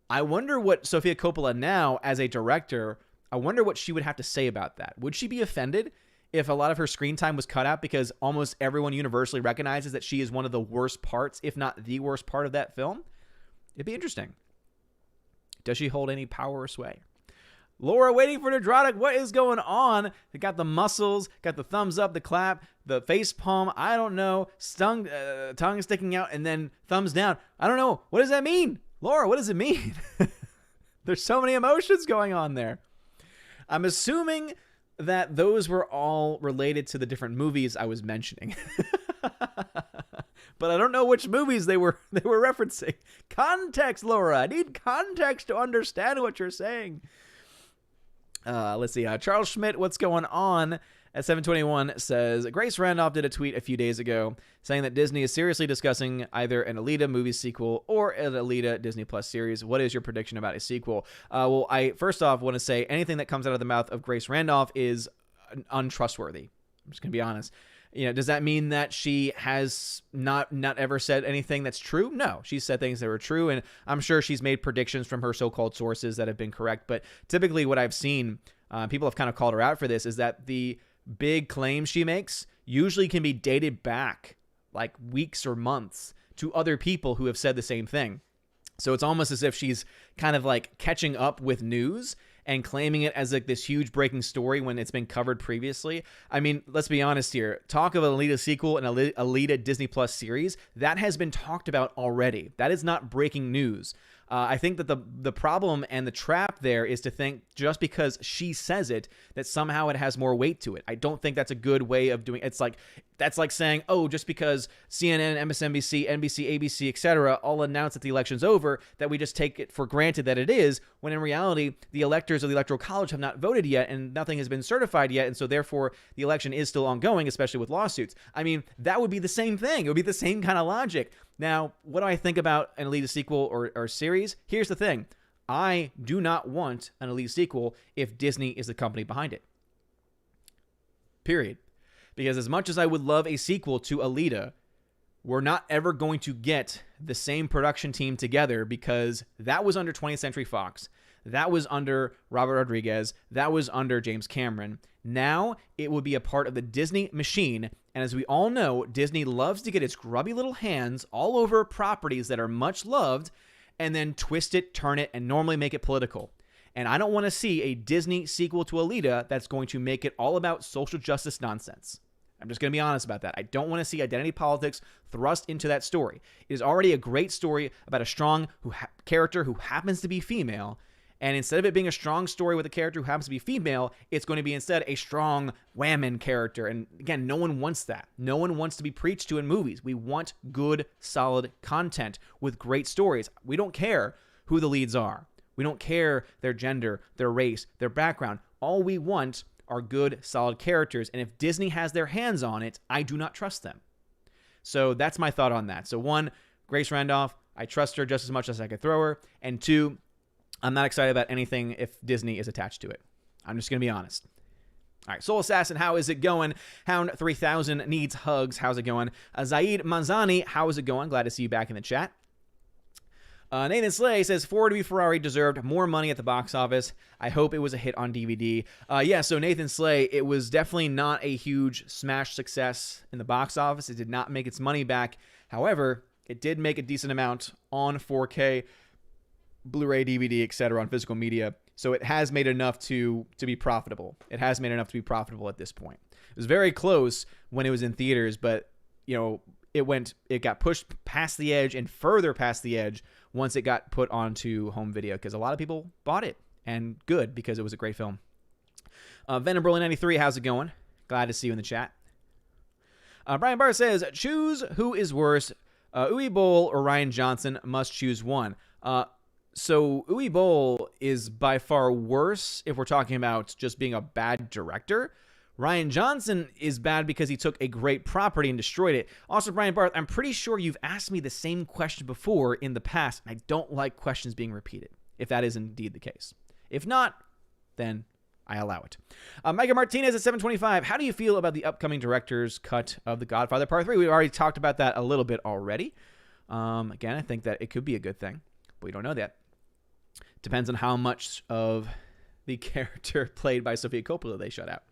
I wonder what Sofia Coppola now, as a director, I wonder what she would have to say about that. Would she be offended if a lot of her screen time was cut out because almost everyone universally recognizes that she is one of the worst parts, if not the worst part of that film? It'd be interesting. Does she hold any power or sway? Laura waiting for Nerdrotic. What is going on? They got the muscles, got the thumbs up, the clap, the face palm. I don't know. Tongue sticking out, and then thumbs down. I don't know. What does that mean? Laura, what does it mean? There's so many emotions going on there. I'm assuming that those were all related to the different movies I was mentioning. But I don't know which movies they were referencing. Context, Laura. I need context to understand what you're saying. Let's see. Charles Schmidt, what's going on? At 721 says, Grace Randolph did a tweet a few days ago saying that Disney is seriously discussing either an Alita movie sequel or an Alita Disney Plus series. What is your prediction about a sequel? Well, I first off want to say anything that comes out of the mouth of Grace Randolph is untrustworthy. I'm just going to be honest. You know, does that mean that she has not ever said anything that's true? No, she's said things that were true, and I'm sure she's made predictions from her so-called sources that have been correct. But typically what I've seen, people have kind of called her out for this, is that the big claims she makes usually can be dated back like weeks or months to other people who have said the same thing. So it's almost as if she's kind of like catching up with news and claiming it as like this huge breaking story when it's been covered previously. I mean, let's be honest here. Talk of an Alita sequel and Alita Disney Plus series, that has been talked about already. That is not breaking news. I think that the problem and the trap there is to think just because she says it, that somehow it has more weight to it. I don't think that's a good way of doing it. It's like, that's like saying, oh, just because CNN, MSNBC, NBC, ABC, etc. all announce that the election's over, that we just take it for granted that it is, when in reality, the electors of the Electoral College have not voted yet and nothing has been certified yet, and so therefore the election is still ongoing, especially with lawsuits. I mean, that would be the same thing. It would be the same kind of logic. Now, what do I think about an Alita sequel or series? Here's the thing. I do not want an Alita sequel if Disney is the company behind it. Period. Because as much as I would love a sequel to Alita, we're not ever going to get the same production team together, because that was under 20th Century Fox. That was under Robert Rodriguez. That was under James Cameron. Now it would be a part of the Disney machine. And as we all know, Disney loves to get its grubby little hands all over properties that are much loved and then twist it, turn it, and normally make it political. And I don't want to see a Disney sequel to Alita that's going to make it all about social justice nonsense. I'm just going to be honest about that. I don't want to see identity politics thrust into that story. It is already a great story about a strong character who happens to be female. And instead of it being a strong story with a character who happens to be female, it's going to be instead a strong woman character. And again, no one wants that. No one wants to be preached to in movies. We want good, solid content with great stories. We don't care who the leads are. We don't care their gender, their race, their background. All we want are good, solid characters. And if Disney has their hands on it, I do not trust them. So that's my thought on that. So one, Grace Randolph, I trust her just as much as I could throw her. And two, I'm not excited about anything if Disney is attached to it. I'm just going to be honest. All right, Soul Assassin, how is it going? Hound 3000 needs hugs. How's it going? Zaid Manzani, how is it going? Glad to see you back in the chat. Nathan Slay says, Ford v Ferrari deserved more money at the box office. I hope it was a hit on DVD. Yeah, so Nathan Slay, it was definitely not a huge smash success in the box office. It did not make its money back. However, it did make a decent amount on 4K, Blu-ray, DVD, etc. on physical media. So it has made enough to be profitable. It has made enough to be profitable at this point. It was very close when it was in theaters, but it got pushed past the edge and further past the edge once it got put onto home video, because a lot of people bought it, and good, because it was a great film. Venom Broly 93, how's it going? Glad to see you in the chat. Brian Barr says, choose who is worse, Uwe Boll or Rian Johnson. Must choose one. So Uwe Boll is by far worse if we're talking about just being a bad director. Rian Johnson is bad because he took a great property and destroyed it. Also, Brian Barth, I'm pretty sure you've asked me the same question before in the past, and I don't like questions being repeated, if that is indeed the case. If not, then I allow it. Micah Martinez at 725. How do you feel about the upcoming director's cut of The Godfather Part 3? We've already talked about that a little bit already. Again, I think that it could be a good thing, but we don't know that. Depends on how much of the character played by Sofia Coppola they shut out.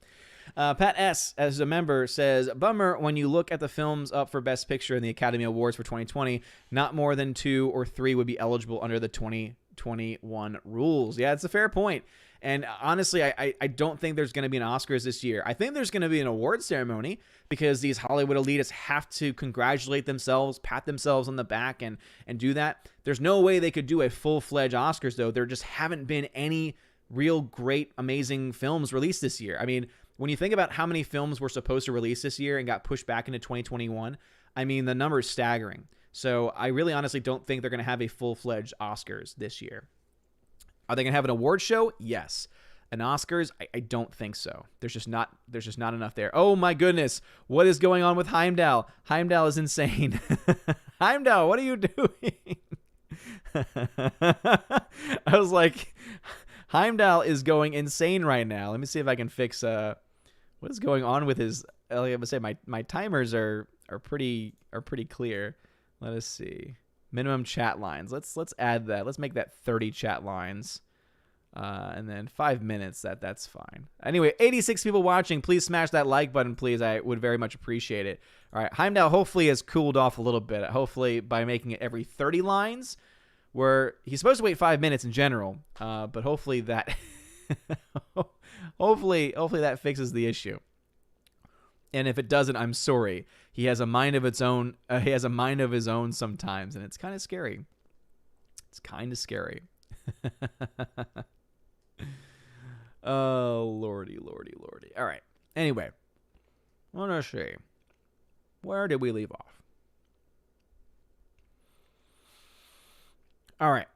Pat S., as a member, says, bummer when you look at the films up for Best Picture in the Academy Awards for 2020, not more than 2 or 3 would be eligible under the 2021 rules. Yeah, it's a fair point. And honestly, I don't think there's going to be an Oscars this year. I think there's going to be an award ceremony because these Hollywood elitists have to congratulate themselves, pat themselves on the back, and do that. There's no way they could do a full-fledged Oscars, though. There just haven't been any real great, amazing films released this year. I mean, when you think about how many films were supposed to release this year and got pushed back into 2021, I mean, the number is staggering. So I really honestly don't think they're going to have a full-fledged Oscars this year. Are they going to have an award show? Yes. An Oscars? I don't think so. There's just not enough there. Oh my goodness. What is going on with Heimdall? Heimdall is insane. Heimdall, what are you doing? I was like, Heimdall is going insane right now. Let me see if I can fix what is going on with his. I'm gonna say my timers are pretty clear. Let us see. Minimum chat lines. Let's add that. Let's make that 30 chat lines. And then 5 minutes. That's fine. Anyway, 86 people watching. Please smash that like button, please. I would very much appreciate it. All right, Heimdall hopefully has cooled off a little bit. Hopefully by making it every 30 lines, where he's supposed to wait 5 minutes in general. But hopefully that hopefully that fixes the issue. And if it doesn't, I'm sorry. He has a mind of its own. He has a mind of his own sometimes, and it's kind of scary. It's kind of scary. Oh, lordy. All right. Anyway, let us see. Where did we leave off? All right.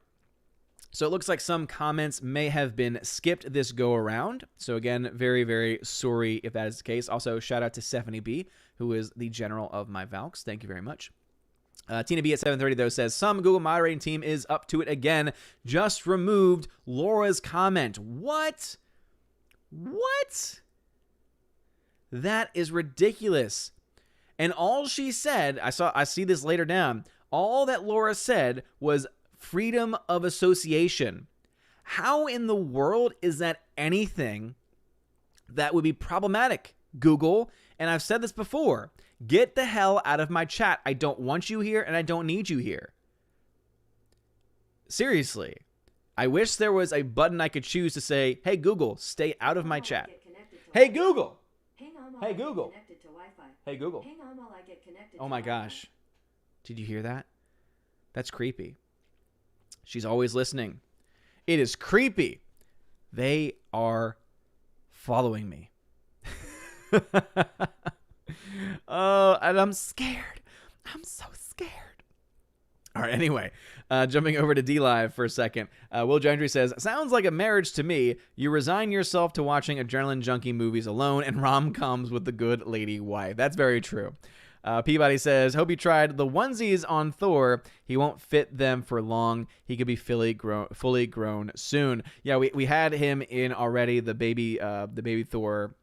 So it looks like some comments may have been skipped this go around. So again, very, very sorry if that is the case. Also, shout out to Stephanie B, who is the general of my Valks. Thank you very much. Tina B at 7:30 though says, some Google moderating team is up to it again. Just removed Laura's comment. What? That is ridiculous. And all she said, I see this later down, all that Laura said was freedom of association. How in the world is that anything that would be problematic, Google? And I've said this before. Get the hell out of my chat. I don't want you here, and I don't need you here. Seriously. I wish there was a button I could choose to say, hey, Google, stay out of my chat. Hey, Google. Hey, Google. Hey, Google. Oh, my gosh. Did you hear that? That's creepy. She's always listening. It is creepy. They are following me. Oh, and I'm scared. I'm so scared. All right, anyway, jumping over to D-Live for a second. Will Gentry says, sounds like a marriage to me. You resign yourself to watching adrenaline junkie movies alone and rom-coms with the good lady wife. That's very true. Peabody says, hope you tried the onesies on Thor. He won't fit them for long. He could be fully grown soon. Yeah, we had him in already, the baby Thor.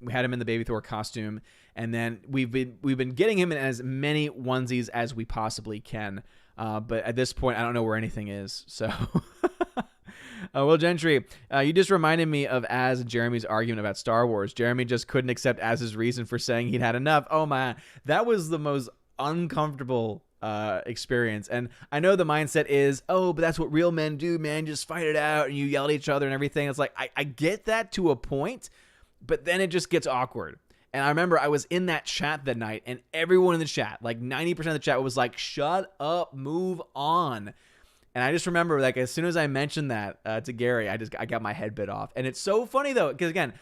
We had him in the baby Thor costume, and then we've been getting him in as many onesies as we possibly can. But at this point, I don't know where anything is. So, Will Gentry, you just reminded me of Az and Jeremy's argument about Star Wars. Jeremy just couldn't accept Az's reason for saying he'd had enough. Oh my, that was the most uncomfortable experience. And I know the mindset is, oh, but that's what real men do, man. Just fight it out and you yell at each other and everything. It's like, I get that to a point, but then it just gets awkward. And I remember I was in that chat that night, and everyone in the chat, like 90% of the chat was like, shut up, move on. And I just remember, like, as soon as I mentioned that to Gary, I got my head bit off. And it's so funny though, because again,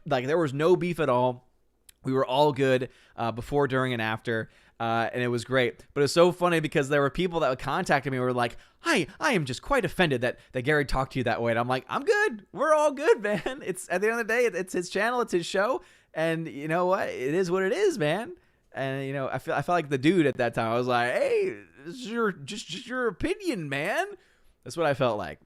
there was no beef at all. We were all good before, during, and after. And it was great. But it's so funny because there were people that contacted me and were like, hi, I am just quite offended that Gary talked to you that way. And I'm like, I'm good. We're all good, man. It's at the end of the day, it's his channel, it's his show. And you know what? It is what it is, man. And you know, I felt like the dude at that time. I was like, hey, this is just your opinion, man. That's what I felt like.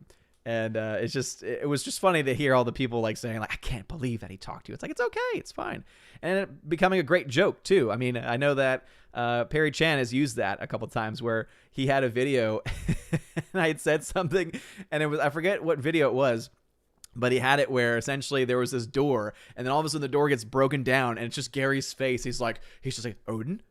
And it was just funny to hear all the people like saying like, I can't believe that he talked to you. It's like, it's okay, it's fine. And it becoming a great joke too. I mean, I know that Perry Chan has used that a couple times where he had a video and I had said something, and it was, I forget what video it was, but he had it where essentially there was this door, and then all of a sudden the door gets broken down, and it's just Gary's face. He's just like, Odin,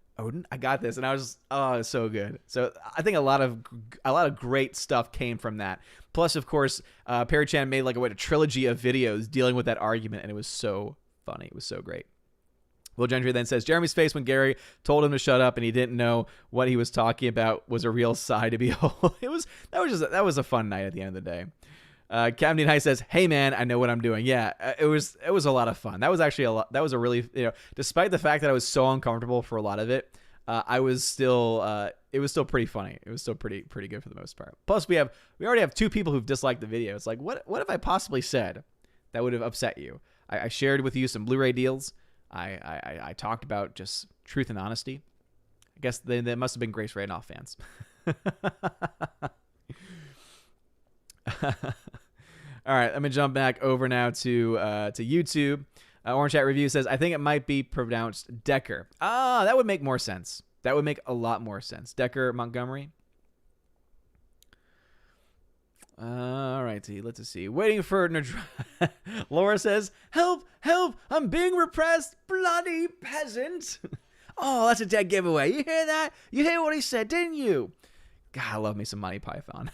I got this. And I was just, oh, it's so good. So I think a lot of great stuff came from that. Plus, of course, Perry Chan made like a trilogy of videos dealing with that argument, and it was so funny. It was so great. Will Gentry then says, Jeremy's face when Gary told him to shut up and he didn't know what he was talking about was a real sigh to behold. That was a fun night at the end of the day. Captain Dean High says, hey man, I know what I'm doing. Yeah, it was a lot of fun. That was actually that was a really, despite the fact that I was so uncomfortable for a lot of it, it was still pretty funny. It was still pretty good for the most part. Plus we already have 2 people who've disliked the video. It's like, what have I possibly said that would have upset you? I shared with you some Blu-ray deals. I talked about just truth and honesty. I guess they must have been Grace Randolph fans. All right, let me jump back over now to YouTube. Orange Chat Review says, I think it might be pronounced Decker. Ah, that would make more sense. That would make a lot more sense. Decker Montgomery. All right, let's see. Waiting for Laura says, help, I'm being repressed, bloody peasant. Oh, that's a dead giveaway. You hear that? You hear what he said, didn't you? God, I love me some Monty Python.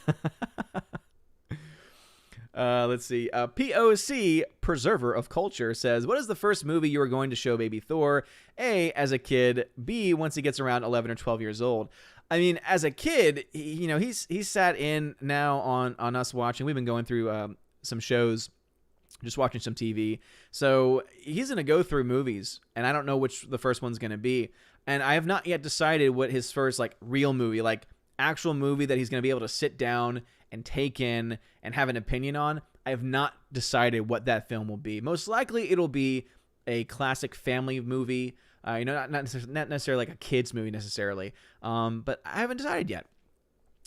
Let's see. POC, Preserver of Culture, says, what is the first movie you were going to show baby Thor? A, as a kid. B, once he gets around 11 or 12 years old. I mean, as a kid, he's sat in now on us watching. We've been going through some shows, just watching some TV. So he's going to go through movies, and I don't know which the first one's going to be. And I have not yet decided what his first, like, real movie, like, actual movie that he's going to be able to sit down and take in and have an opinion on. I have not decided what that film will be. Most likely it'll be a classic family movie, not necessarily like a kid's movie necessarily, but I haven't decided yet.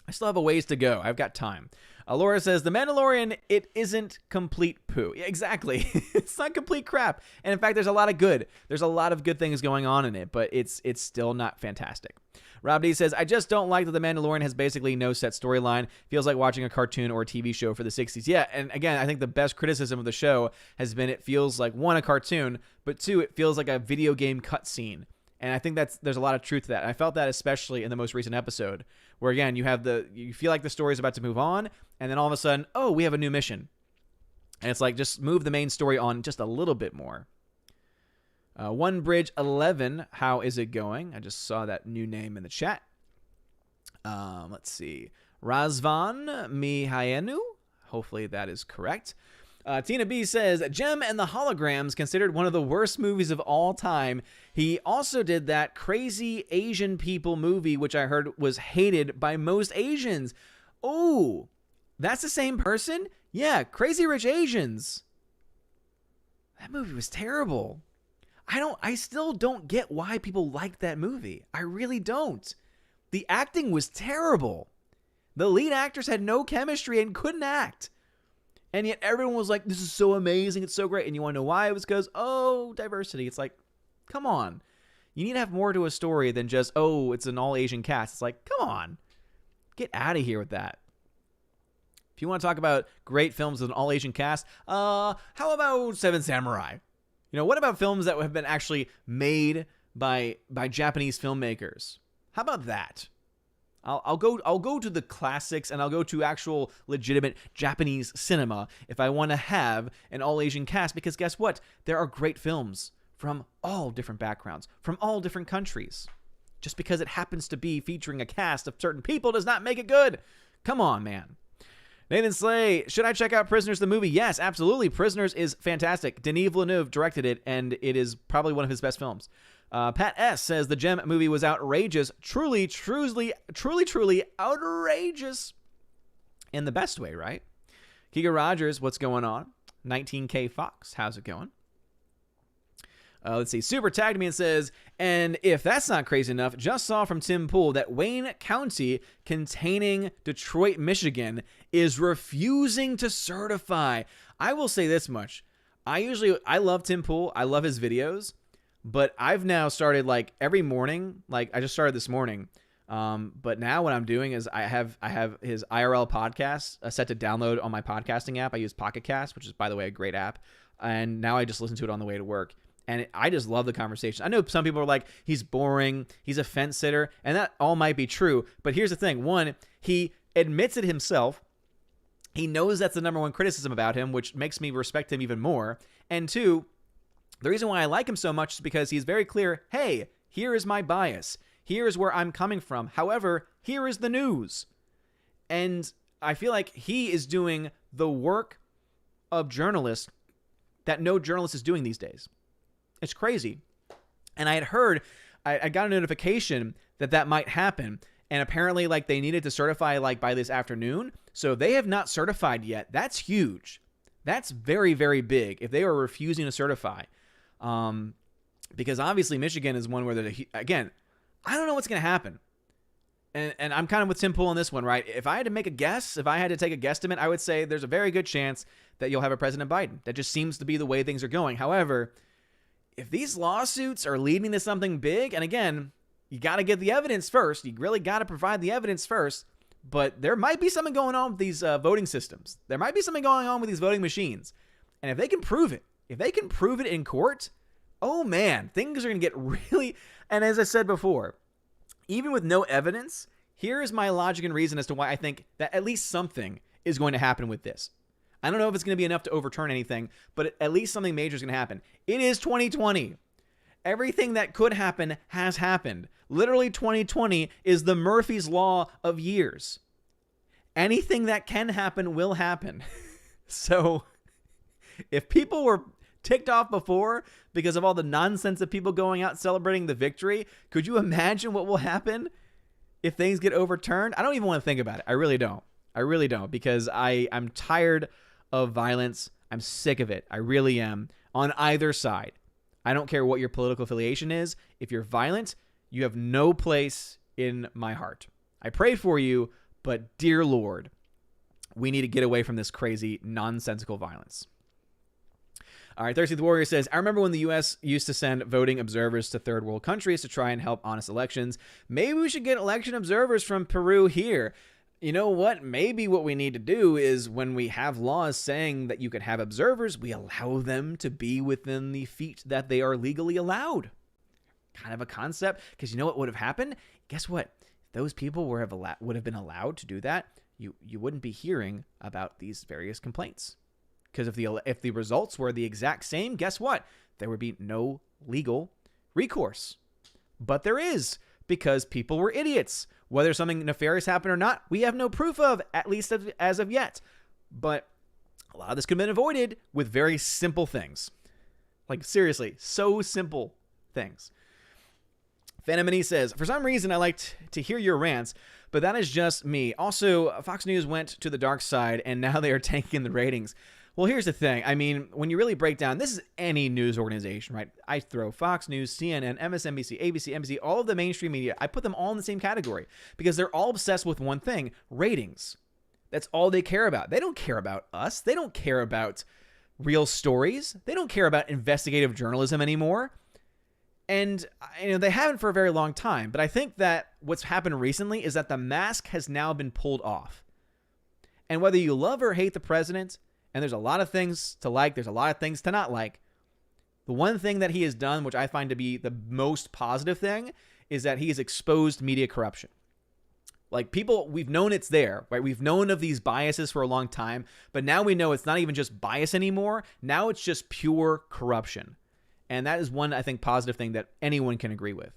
I still have a ways to go. I've got time. Laura says, The Mandalorian, it isn't complete poo. Yeah, exactly. It's not complete crap. And in fact, there's a lot of good. There's a lot of good things going on in it, but it's still not fantastic. Rob D says, I just don't like that The Mandalorian has basically no set storyline. Feels like watching a cartoon or a TV show for the 60s. Yeah, and again, I think the best criticism of the show has been it feels like, 1, a cartoon, but 2, it feels like a video game cutscene. And I think there's a lot of truth to that. And I felt that especially in the most recent episode, where again, you feel like the story's about to move on, and then all of a sudden, oh, we have a new mission. And it's like, just move the main story on just a little bit more. One Bridge 11, how is it going? I just saw that new name in the chat. Let's see. Razvan Mihaenu. Hopefully that is correct. Tina B says, Gem and the Holograms, considered one of the worst movies of all time. He also did that crazy Asian people movie, which I heard was hated by most Asians. Oh, that's the same person? Yeah, Crazy Rich Asians. That movie was terrible. I still don't get why people liked that movie. I really don't. The acting was terrible. The lead actors had no chemistry and couldn't act. And yet everyone was like, this is so amazing, it's so great. And you want to know why? It was because, diversity. It's like, come on. You need to have more to a story than just, it's an all-Asian cast. It's like, come on. Get out of here with that. If you want to talk about great films with an all-Asian cast, how about Seven Samurai? What about films that have been actually made by Japanese filmmakers? How about that? I'll go to the classics, and I'll go to actual legitimate Japanese cinema if I want to have an all-Asian cast, because guess what? There are great films from all different backgrounds, from all different countries. Just because it happens to be featuring a cast of certain people does not make it good. Come on, man. Nathan Slay, should I check out Prisoners the movie? Yes, absolutely. Prisoners is fantastic. Denis Villeneuve directed it, and it is probably one of his best films. Pat S. says the Gem movie was outrageous. Truly outrageous. In the best way, right? Giga Rogers, what's going on? 19K Fox, how's it going? Let's see. Super tagged me and says, and if that's not crazy enough, just saw from Tim Pool that Wayne County, containing Detroit, Michigan, is refusing to certify. I will say this much. I love Tim Pool. I love his videos, but I've now started like every morning. Like I just started this morning. But now what I'm doing is I have his IRL podcast set to download on my podcasting app. I use Pocket Cast, which is, by the way, a great app. And now I just listen to it on the way to work. And I just love the conversation. I know some people are like, he's boring, he's a fence sitter, and that all might be true. But here's the thing. One, he admits it himself. He knows that's the number one criticism about him, which makes me respect him even more. And two, the reason why I like him so much is because he's very clear, hey, here is my bias. Here is where I'm coming from. However, here is the news. And I feel like he is doing the work of journalists that no journalist is doing these days. It's crazy. And I had heard, I got a notification that might happen. And apparently, like, they needed to certify, like, by this afternoon. So they have not certified yet. That's huge. That's very, very big if they are refusing to certify. Because obviously Michigan is one where, again, I don't know what's going to happen. And I'm kind of with Tim Pool on this one, right? If I had to make a guess, if I had to take a guesstimate, I would say there's a very good chance that you'll have a President Biden. That just seems to be the way things are going. However, if these lawsuits are leading to something big, and again, you got to get the evidence first. You really got to provide the evidence first. But there might be something going on with these voting systems. There might be something going on with these voting machines. And if they can prove it, in court, oh man, things are going to get really... And as I said before, even with no evidence, here is my logic and reason as to why I think that at least something is going to happen with this. I don't know if it's going to be enough to overturn anything, but at least something major is going to happen. It is 2020. Everything that could happen has happened. Literally, 2020 is the Murphy's Law of years. Anything that can happen will happen. So, if people were ticked off before because of all the nonsense of people going out celebrating the victory, could you imagine what will happen if things get overturned? I don't even want to think about it. I really don't, because I'm tired of violence. I'm sick of it. I really am. On either side. I don't care what your political affiliation is. If you're violent, you have no place in my heart. I pray for you, but dear Lord, we need to get away from this crazy, nonsensical violence. All right, Thirsty the Warrior says, I remember when the U.S. used to send voting observers to third world countries to try and help honest elections. Maybe we should get election observers from Peru here. You know what? Maybe what we need to do is when we have laws saying that you can have observers, we allow them to be within the feet that they are legally allowed. Kind of a concept, because you know what would have happened? Guess what? If those people would have been allowed to do that, you wouldn't be hearing about these various complaints. Because if the results were the exact same, guess what? There would be no legal recourse. But there is, because people were idiots. Whether something nefarious happened or not, we have no proof of, at least as of yet. But a lot of this could have been avoided with very simple things. Like, seriously, so simple things. Phantomini says, for some reason, I liked to hear your rants, but that is just me. Also, Fox News went to the dark side, and now they are tanking the ratings. Well, here's the thing. I mean, when you really break down, this is any news organization, right? I throw Fox News, CNN, MSNBC, ABC, NBC, all of the mainstream media. I put them all in the same category because they're all obsessed with one thing, ratings. That's all they care about. They don't care about us. They don't care about real stories. They don't care about investigative journalism anymore. And they haven't for a very long time. But I think that what's happened recently is that the mask has now been pulled off. And whether you love or hate the president, and there's a lot of things to like, there's a lot of things to not like, the one thing that he has done, which I find to be the most positive thing, is that he has exposed media corruption. Like, people, we've known it's there, right? We've known of these biases for a long time, but now we know it's not even just bias anymore. Now it's just pure corruption. And that is one, I think, positive thing that anyone can agree with.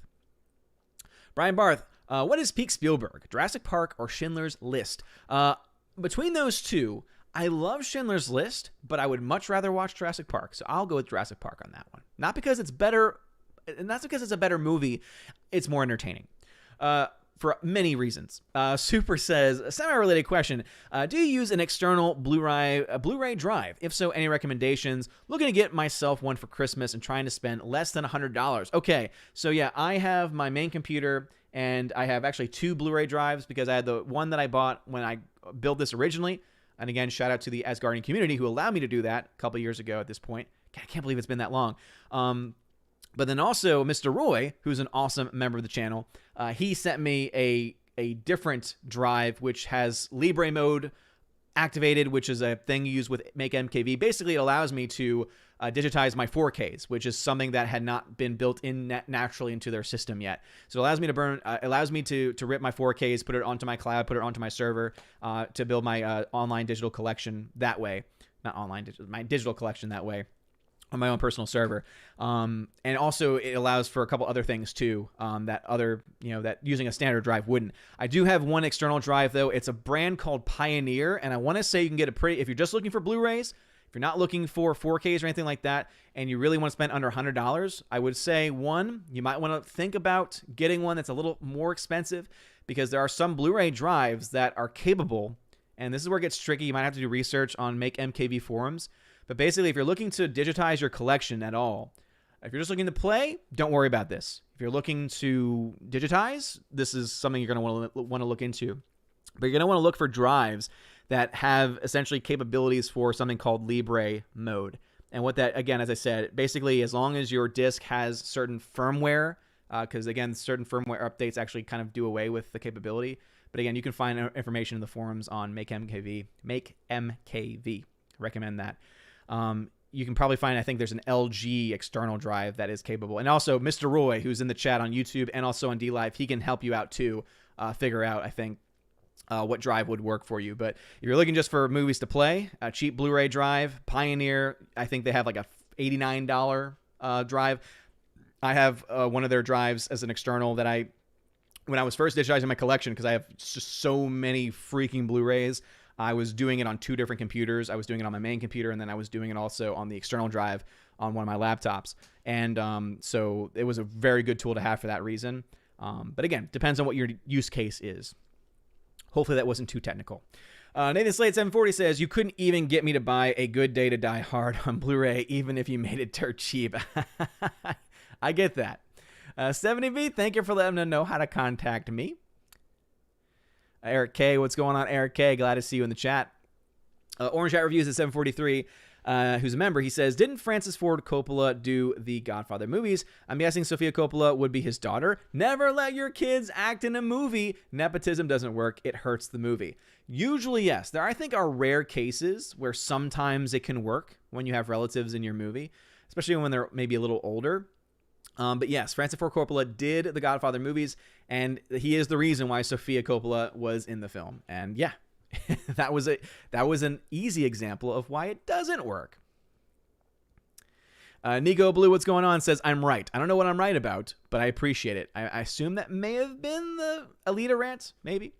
Brian Barth, what is peak Spielberg? Jurassic Park or Schindler's List? Between those two, I love Schindler's List, but I would much rather watch Jurassic Park. So I'll go with Jurassic Park on that one. Not because it's better, and that's because it's a better movie. It's more entertaining. For many reasons. Super says, a semi-related question. Do you use an external Blu-ray drive? If so, any recommendations? Looking to get myself one for Christmas and trying to spend less than $100. Okay, so yeah, I have my main computer, and I have actually 2 Blu-ray drives because I had the one that I bought when I built this originally. And again, shout out to the Asgardian community who allowed me to do that a couple years ago at this point. God, I can't believe it's been that long. But then also Mr. Roy, who's an awesome member of the channel, he sent me a different drive which has Libre mode activated, which is a thing you use with Make MKV. Basically, it allows me to digitize my 4Ks, which is something that had not been built in naturally into their system yet. So it allows me to allows me to rip my 4Ks, put it onto my cloud, put it onto my server to build my online digital collection that way. Not online digital, my digital collection that way. On my own personal server. And also it allows for a couple other things too, that using a standard drive wouldn't. I do have one external drive though. It's a brand called Pioneer, and I want to say you can get if you're just looking for Blu-rays, if you're not looking for 4Ks or anything like that, and you really want to spend under $100, I would say one, you might want to think about getting one that's a little more expensive, because there are some Blu-ray drives that are capable, and this is where it gets tricky. You might have to do research on Make MKV forums. But basically, if you're looking to digitize your collection at all, if you're just looking to play, don't worry about this. If you're looking to digitize, this is something you're going to want to look into. But you're going to want to look for drives that have essentially capabilities for something called Libre mode. And what that, again, as I said, basically, as long as your disk has certain firmware, because again, certain firmware updates actually kind of do away with the capability. But again, you can find information in the forums on Make MKV. Make MKV. Recommend that. You can probably find, I think there's an LG external drive that is capable. And also Mr. Roy, who's in the chat on YouTube and also on DLive, he can help you out too, figure out, I think, what drive would work for you. But if you're looking just for movies to play, a cheap Blu-ray drive, Pioneer, I think they have like a $89 drive. I have one of their drives as an external that when I was first digitizing my collection, because I have just so many freaking Blu-rays, I was doing it on 2 different computers. I was doing it on my main computer, and then I was doing it also on the external drive on one of my laptops. And so it was a very good tool to have for that reason. But again, depends on what your use case is. Hopefully that wasn't too technical. Nathan Slade 740 says, you couldn't even get me to buy A Good Day to Die Hard on Blu-ray, even if you made it dirt cheap. I get that. 70B, thank you for letting them know how to contact me. Eric K, what's going on, Eric K? Glad to see you in the chat. Orange Chat Reviews at 743, who's a member. He says, didn't Francis Ford Coppola do the Godfather movies? I'm guessing Sofia Coppola would be his daughter. Never let your kids act in a movie. Nepotism doesn't work. It hurts the movie. Usually, yes. There, I think, are rare cases where sometimes it can work when you have relatives in your movie, especially when they're maybe a little older. But yes, Francis Ford Coppola did the Godfather movies, and he is the reason why Sofia Coppola was in the film. And yeah, that was an easy example of why it doesn't work. Nico Blue, what's going on, says, I'm right. I don't know what I'm right about, but I appreciate it. I assume that may have been the Alita rant, maybe.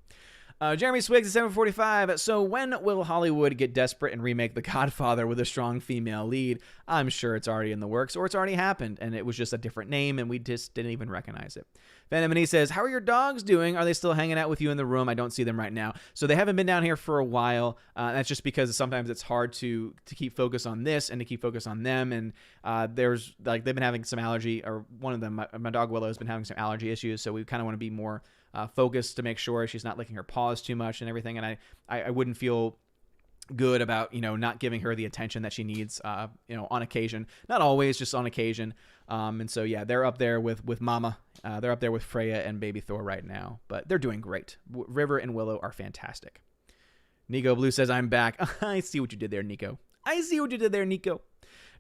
Jeremy Swiggs at 745. So when will Hollywood get desperate and remake The Godfather with a strong female lead? I'm sure it's already in the works, or it's already happened, and it was just a different name, and we just didn't even recognize it. Venom and he says, how are your dogs doing? Are they still hanging out with you in the room? I don't see them right now. So they haven't been down here for a while. That's just because sometimes it's hard to keep focus on this and to keep focus on them. And there's like they've been having some allergy, or one of them, my dog Willow, has been having some allergy issues. So we kind of want to be more focused to make sure she's not licking her paws too much and everything. And I wouldn't feel good about, not giving her the attention that she needs, on occasion. Not always, just on occasion. And so, yeah, they're up there with Mama. They're up there with Freya and baby Thor right now. But they're doing great. River and Willow are fantastic. Nico Blue says, I'm back. I see what you did there, Nico. I see what you did there, Nico.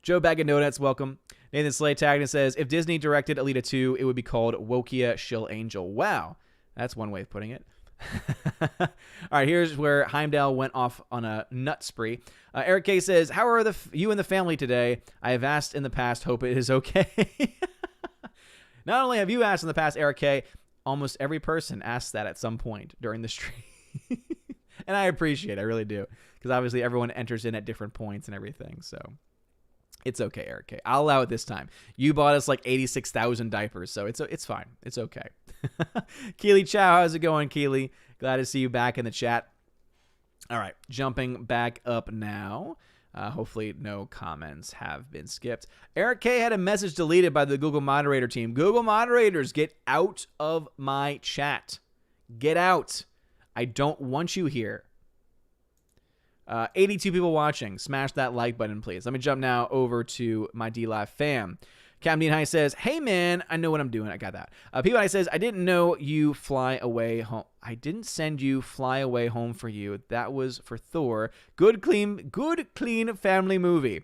Joe Bag of Donuts, welcome. Nathan Slay tagged and says, if Disney directed Alita 2, it would be called Wokia Shill Angel. Wow. That's one way of putting it. All right, here's where Heimdall went off on a nut spree. Eric K says, how are you and the family today? I have asked in the past, hope it is okay. Not only have you asked in the past, Eric K, almost every person asks that at some point during the stream. And I appreciate it, I really do. Because obviously everyone enters in at different points and everything, so it's okay, Eric K. I'll allow it this time. You bought us like 86,000 diapers, so it's fine. It's okay. Keely Chow, how's it going, Keely? Glad to see you back in the chat. All right, jumping back up now. Hopefully no comments have been skipped. Eric K had a message deleted by the Google moderator team. Google moderators, get out of my chat. Get out. I don't want you here. 82 people watching. Smash that like button, please. Let me jump now over to my D-Live fam. Captain Dean High says, hey, man, I know what I'm doing. I got that. Peabody says, I didn't know you fly away home. I didn't send you fly away home for you. That was for Thor. Good, clean family movie.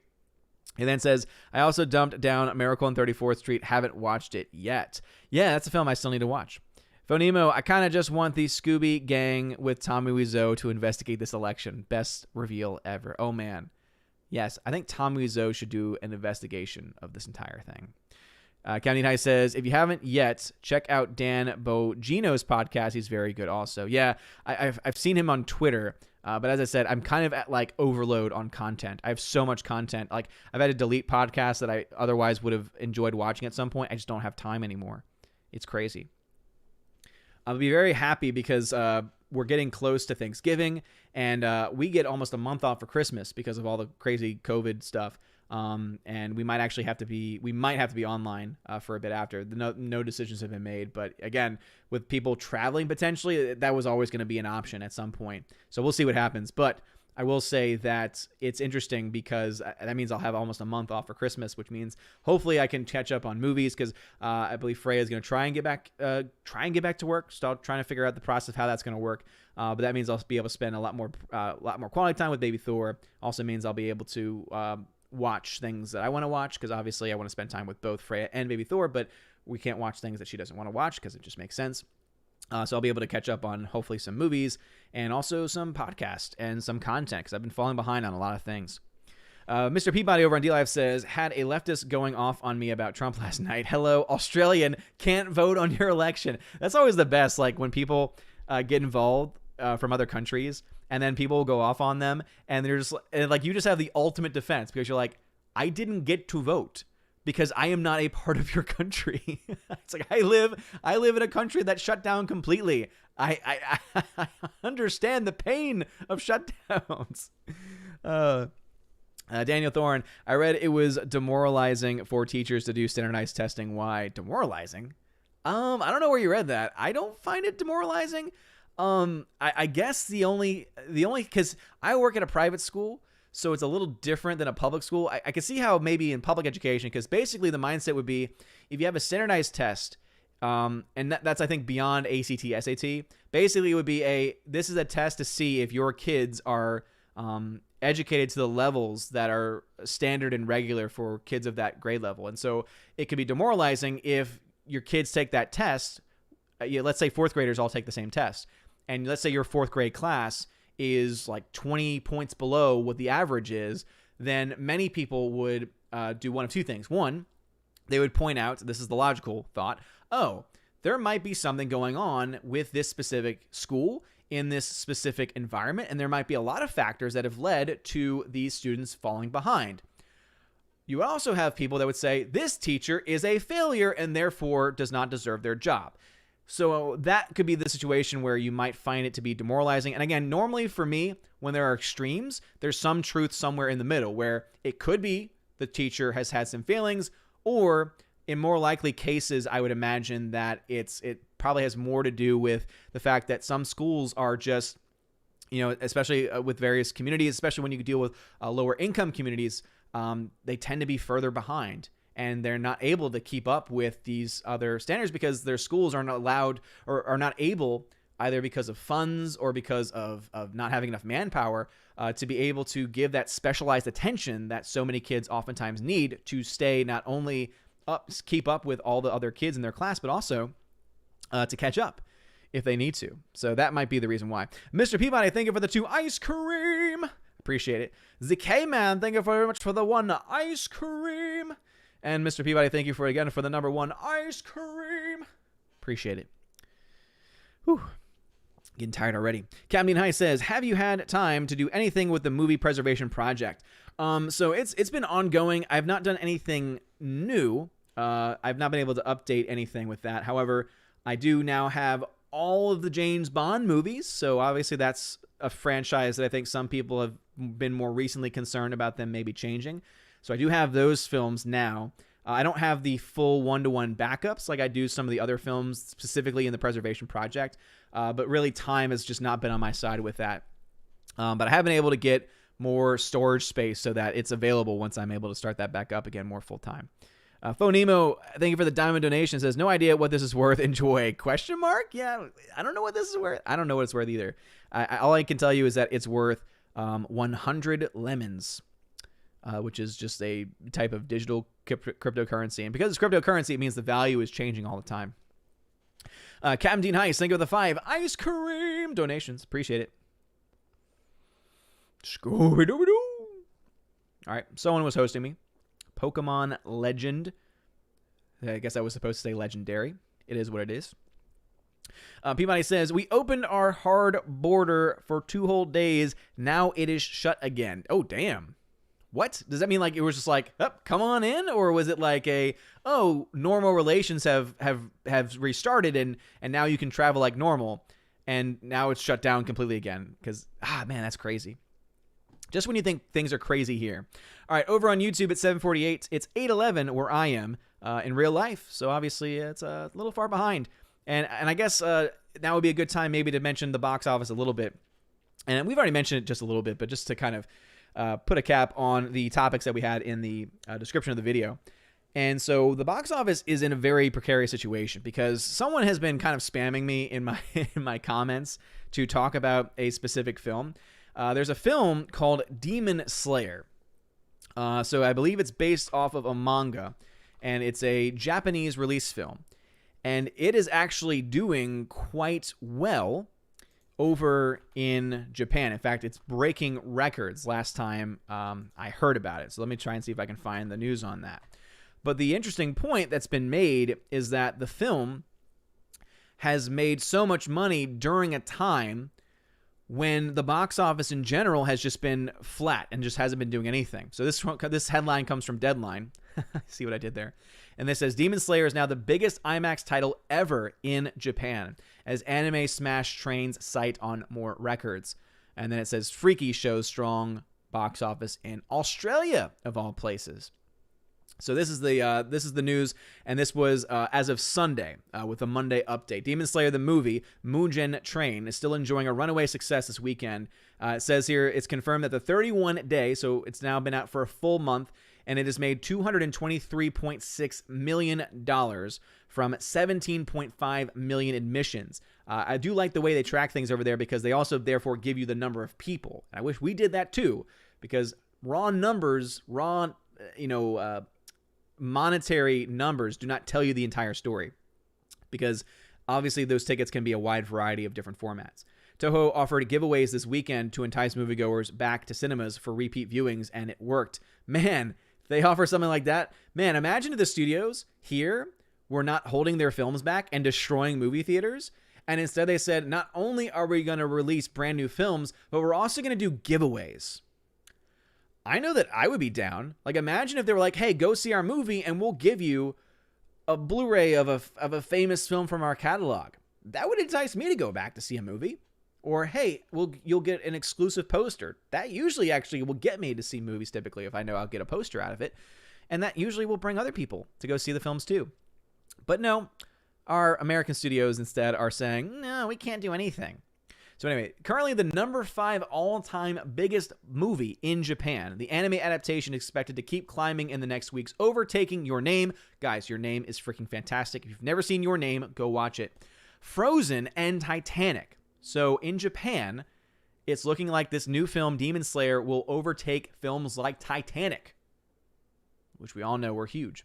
He then says, I also dumped down Miracle on 34th Street. Haven't watched it yet. Yeah, that's a film I still need to watch. Phonemo, I kind of just want the Scooby Gang with Tommy Wiseau to investigate this election. Best reveal ever. Oh, man. Yes, I think Tommy Wiseau should do an investigation of this entire thing. County High says, if you haven't yet, check out Dan Bogino's podcast. He's very good also. Yeah, I've seen him on Twitter, but as I said, I'm kind of at like overload on content. I have so much content. Like I've had to delete podcasts that I otherwise would have enjoyed watching at some point. I just don't have time anymore. It's crazy. I'll be very happy because we're getting close to Thanksgiving, and we get almost a month off for Christmas because of all the crazy COVID stuff. And we might actually have to be online for a bit after. No decisions have been made, but again, with people traveling potentially, that was always going to be an option at some point. So we'll see what happens. But I will say that it's interesting because that means I'll have almost a month off for Christmas, which means hopefully I can catch up on movies because I believe Freya is going to try and get back to work. Start trying to figure out the process of how that's going to work. But that means I'll be able to spend a lot more quality time with baby Thor. Also means I'll be able to watch things that I want to watch because obviously I want to spend time with both Freya and baby Thor, but we can't watch things that she doesn't want to watch because it just makes sense. So I'll be able to catch up on hopefully some movies and also some podcasts and some content because I've been falling behind on a lot of things. Mr. Peabody over on DLive says, had a leftist going off on me about Trump last night. Hello, Australian, can't vote on your election. That's always the best, like when people get involved from other countries and then people will go off on them and they're just like, you just have the ultimate defense because you're like, I didn't get to vote because I am not a part of your country. It's like, I live in a country that shut down completely. I understand the pain of shutdowns. Daniel Thorne, I read it was demoralizing for teachers to do standardized testing. Why? Demoralizing? I don't know where you read that. I don't find it demoralizing. I guess the only, because I work at a private school, so it's a little different than a public school. I can see how maybe in public education, because basically the mindset would be if you have a standardized test, and that's, I think, beyond ACT, SAT, basically it would be this is a test to see if your kids are educated to the levels that are standard and regular for kids of that grade level. And so it could be demoralizing if your kids take that test. Let's say fourth graders all take the same test. And let's say your fourth grade class is like 20 points below what the average is, then many people would do one of two things. One, they would point out, this is the logical thought, oh, there might be something going on with this specific school in this specific environment, and there might be a lot of factors that have led to these students falling behind. You also have people that would say, this teacher is a failure and therefore does not deserve their job. So that could be the situation where you might find it to be demoralizing. And again, normally for me, when there are extremes, there's some truth somewhere in the middle where it could be the teacher has had some failings, or in more likely cases, I would imagine that it probably has more to do with the fact that some schools are just, especially with various communities, especially when you deal with lower income communities, they tend to be further behind. And they're not able to keep up with these other standards because their schools aren't allowed or are not able, either because of funds or because of not having enough manpower, to be able to give that specialized attention that so many kids oftentimes need to stay not only keep up with all the other kids in their class, but also to catch up. if they need to. So that might be the reason why. Mr. Peabody, thank you for the 2 ice cream. Appreciate it. ZK Man, thank you very much for the 1 ice cream. And Mr. Peabody, thank you again for the number 1 ice cream. Appreciate it. Whew. Getting tired already. Captain High says, have you had time to do anything with the movie preservation project? So it's been ongoing. I've not done anything new. I've not been able to update anything with that. However, I do now have all of the James Bond movies. So obviously that's a franchise that I think some people have been more recently concerned about them maybe changing. So I do have those films now. I don't have the full one-to-one backups like I do some of the other films, specifically in the preservation project. But really, time has just not been on my side with that. But I have been able to get more storage space so that it's available once I'm able to start that back up again more full-time. Phonemo, thank you for the diamond donation. Says, no idea what this is worth. Enjoy. Question mark? Yeah, I don't know what this is worth. I don't know what it's worth either. All I can tell you is that it's worth 100 lemons. Which is just a type of digital cryptocurrency. And because it's cryptocurrency, it means the value is changing all the time. Captain Dean Heiss, thank you for the 5 ice cream donations. Appreciate it. Scooby-Dooby-Doo. All right, someone was hosting me. Pokemon Legend. I guess I was supposed to say legendary. It is what it is. Peabody says, we opened our hard border for 2 whole days. Now it is shut again. Oh, damn. What? Does that mean like it was just like, oh, come on in? Or was it like normal relations have restarted and now you can travel like normal and now it's shut down completely again? Because, man, that's crazy. Just when you think things are crazy here. All right, over on YouTube at 7:48, it's 8:11 where I am in real life. So obviously it's a little far behind. And I guess now would be a good time maybe to mention the box office a little bit. And we've already mentioned it just a little bit, but just to kind of put a cap on the topics that we had in the description of the video. And so the box office is in a very precarious situation because someone has been kind of spamming me in my comments to talk about a specific film. There's a film called Demon Slayer. So I believe it's based off of a manga, and it's a Japanese release film. And it is actually doing quite well over in Japan. In fact, it's breaking records last time I heard about it. So let me try and see if I can find the news on that. But the interesting point that's been made is that the film has made so much money during a time when the box office in general has just been flat and just hasn't been doing anything. So this headline comes from Deadline. See what I did there? And this says, Demon Slayer is now the biggest IMAX title ever in Japan, as anime smash trains sight on more records. And then it says, Freaky shows strong box office in Australia, of all places. So this is the news, and this was as of Sunday with a Monday update. Demon Slayer the movie, Mugen Train, is still enjoying a runaway success this weekend. It says here it's confirmed that the 31-day, so it's now been out for a full month, and it has made $223.6 million from 17.5 million admissions. I do like the way they track things over there because they also therefore give you the number of people. I wish we did that too, because raw numbers, monetary numbers do not tell you the entire story, because obviously those tickets can be a wide variety of different formats. Toho offered giveaways this weekend to entice moviegoers back to cinemas for repeat viewings, and it worked. Man, they offer something like that. Man, imagine if the studios here were not holding their films back and destroying movie theaters, and instead they said, not only are we going to release brand new films, but we're also going to do giveaways. I know that I would be down. Like, imagine if they were like, hey, go see our movie and we'll give you a Blu-ray of a famous film from our catalog. That would entice me to go back to see a movie. Or, hey, you'll get an exclusive poster. That usually actually will get me to see movies typically if I know I'll get a poster out of it. And that usually will bring other people to go see the films too. But no, our American studios instead are saying, no, we can't do anything. So anyway, currently the number 5 all-time biggest movie in Japan. The anime adaptation is expected to keep climbing in the next weeks, overtaking Your Name. Guys, Your Name is freaking fantastic. If you've never seen Your Name, go watch it. Frozen and Titanic. So in Japan, it's looking like this new film, Demon Slayer, will overtake films like Titanic, which we all know were huge.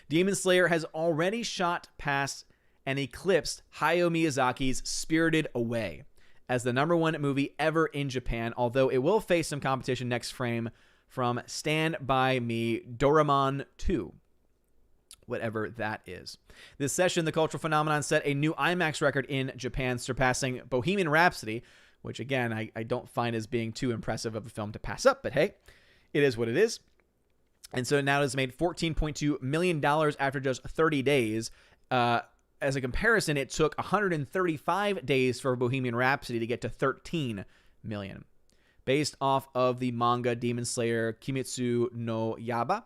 Demon Slayer has already shot past and eclipsed Hayao Miyazaki's Spirited Away as the #1 movie ever in Japan, although it will face some competition next frame from Stand By Me Doraemon 2. Whatever that is. This session, the cultural phenomenon set a new IMAX record in Japan, surpassing Bohemian Rhapsody, which, again, I don't find as being too impressive of a film to pass up, but hey, it is what it is. And so now it's made $14.2 million after just 30 days. As a comparison, it took 135 days for Bohemian Rhapsody to get to 13 million. Based off of the manga Demon Slayer Kimetsu no Yaiba,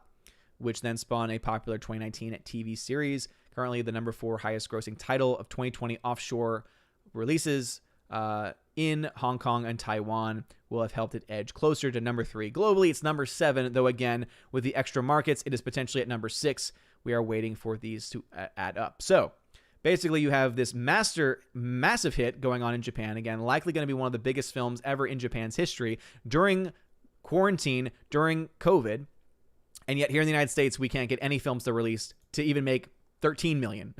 which then spawned a popular 2019 TV series. Currently the #4 highest grossing title of 2020 offshore releases in Hong Kong and Taiwan will have helped it edge closer to #3. Globally, it's #7, though again, with the extra markets, it is potentially at #6. We are waiting for these to add up. So basically, you have this massive hit going on in Japan. Again, likely going to be one of the biggest films ever in Japan's history during quarantine, during COVID. And yet here in the United States, we can't get any films to release to even make 13 million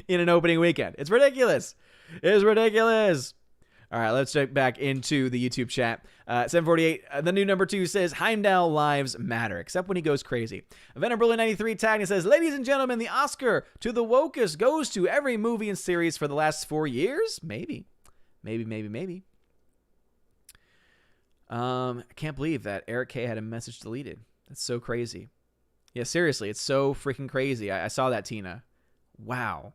in an opening weekend. It's ridiculous. It is ridiculous. All right, let's check back into the YouTube chat. 748, the new #2 says, Heimdall lives matter, except when he goes crazy. Venom93 tagged and says, ladies and gentlemen, the Oscar to the wokest goes to every movie and series for the last 4 years? Maybe. I can't believe that Eric K had a message deleted. That's so crazy. Yeah, seriously, it's so freaking crazy. I saw that, Tina. Wow.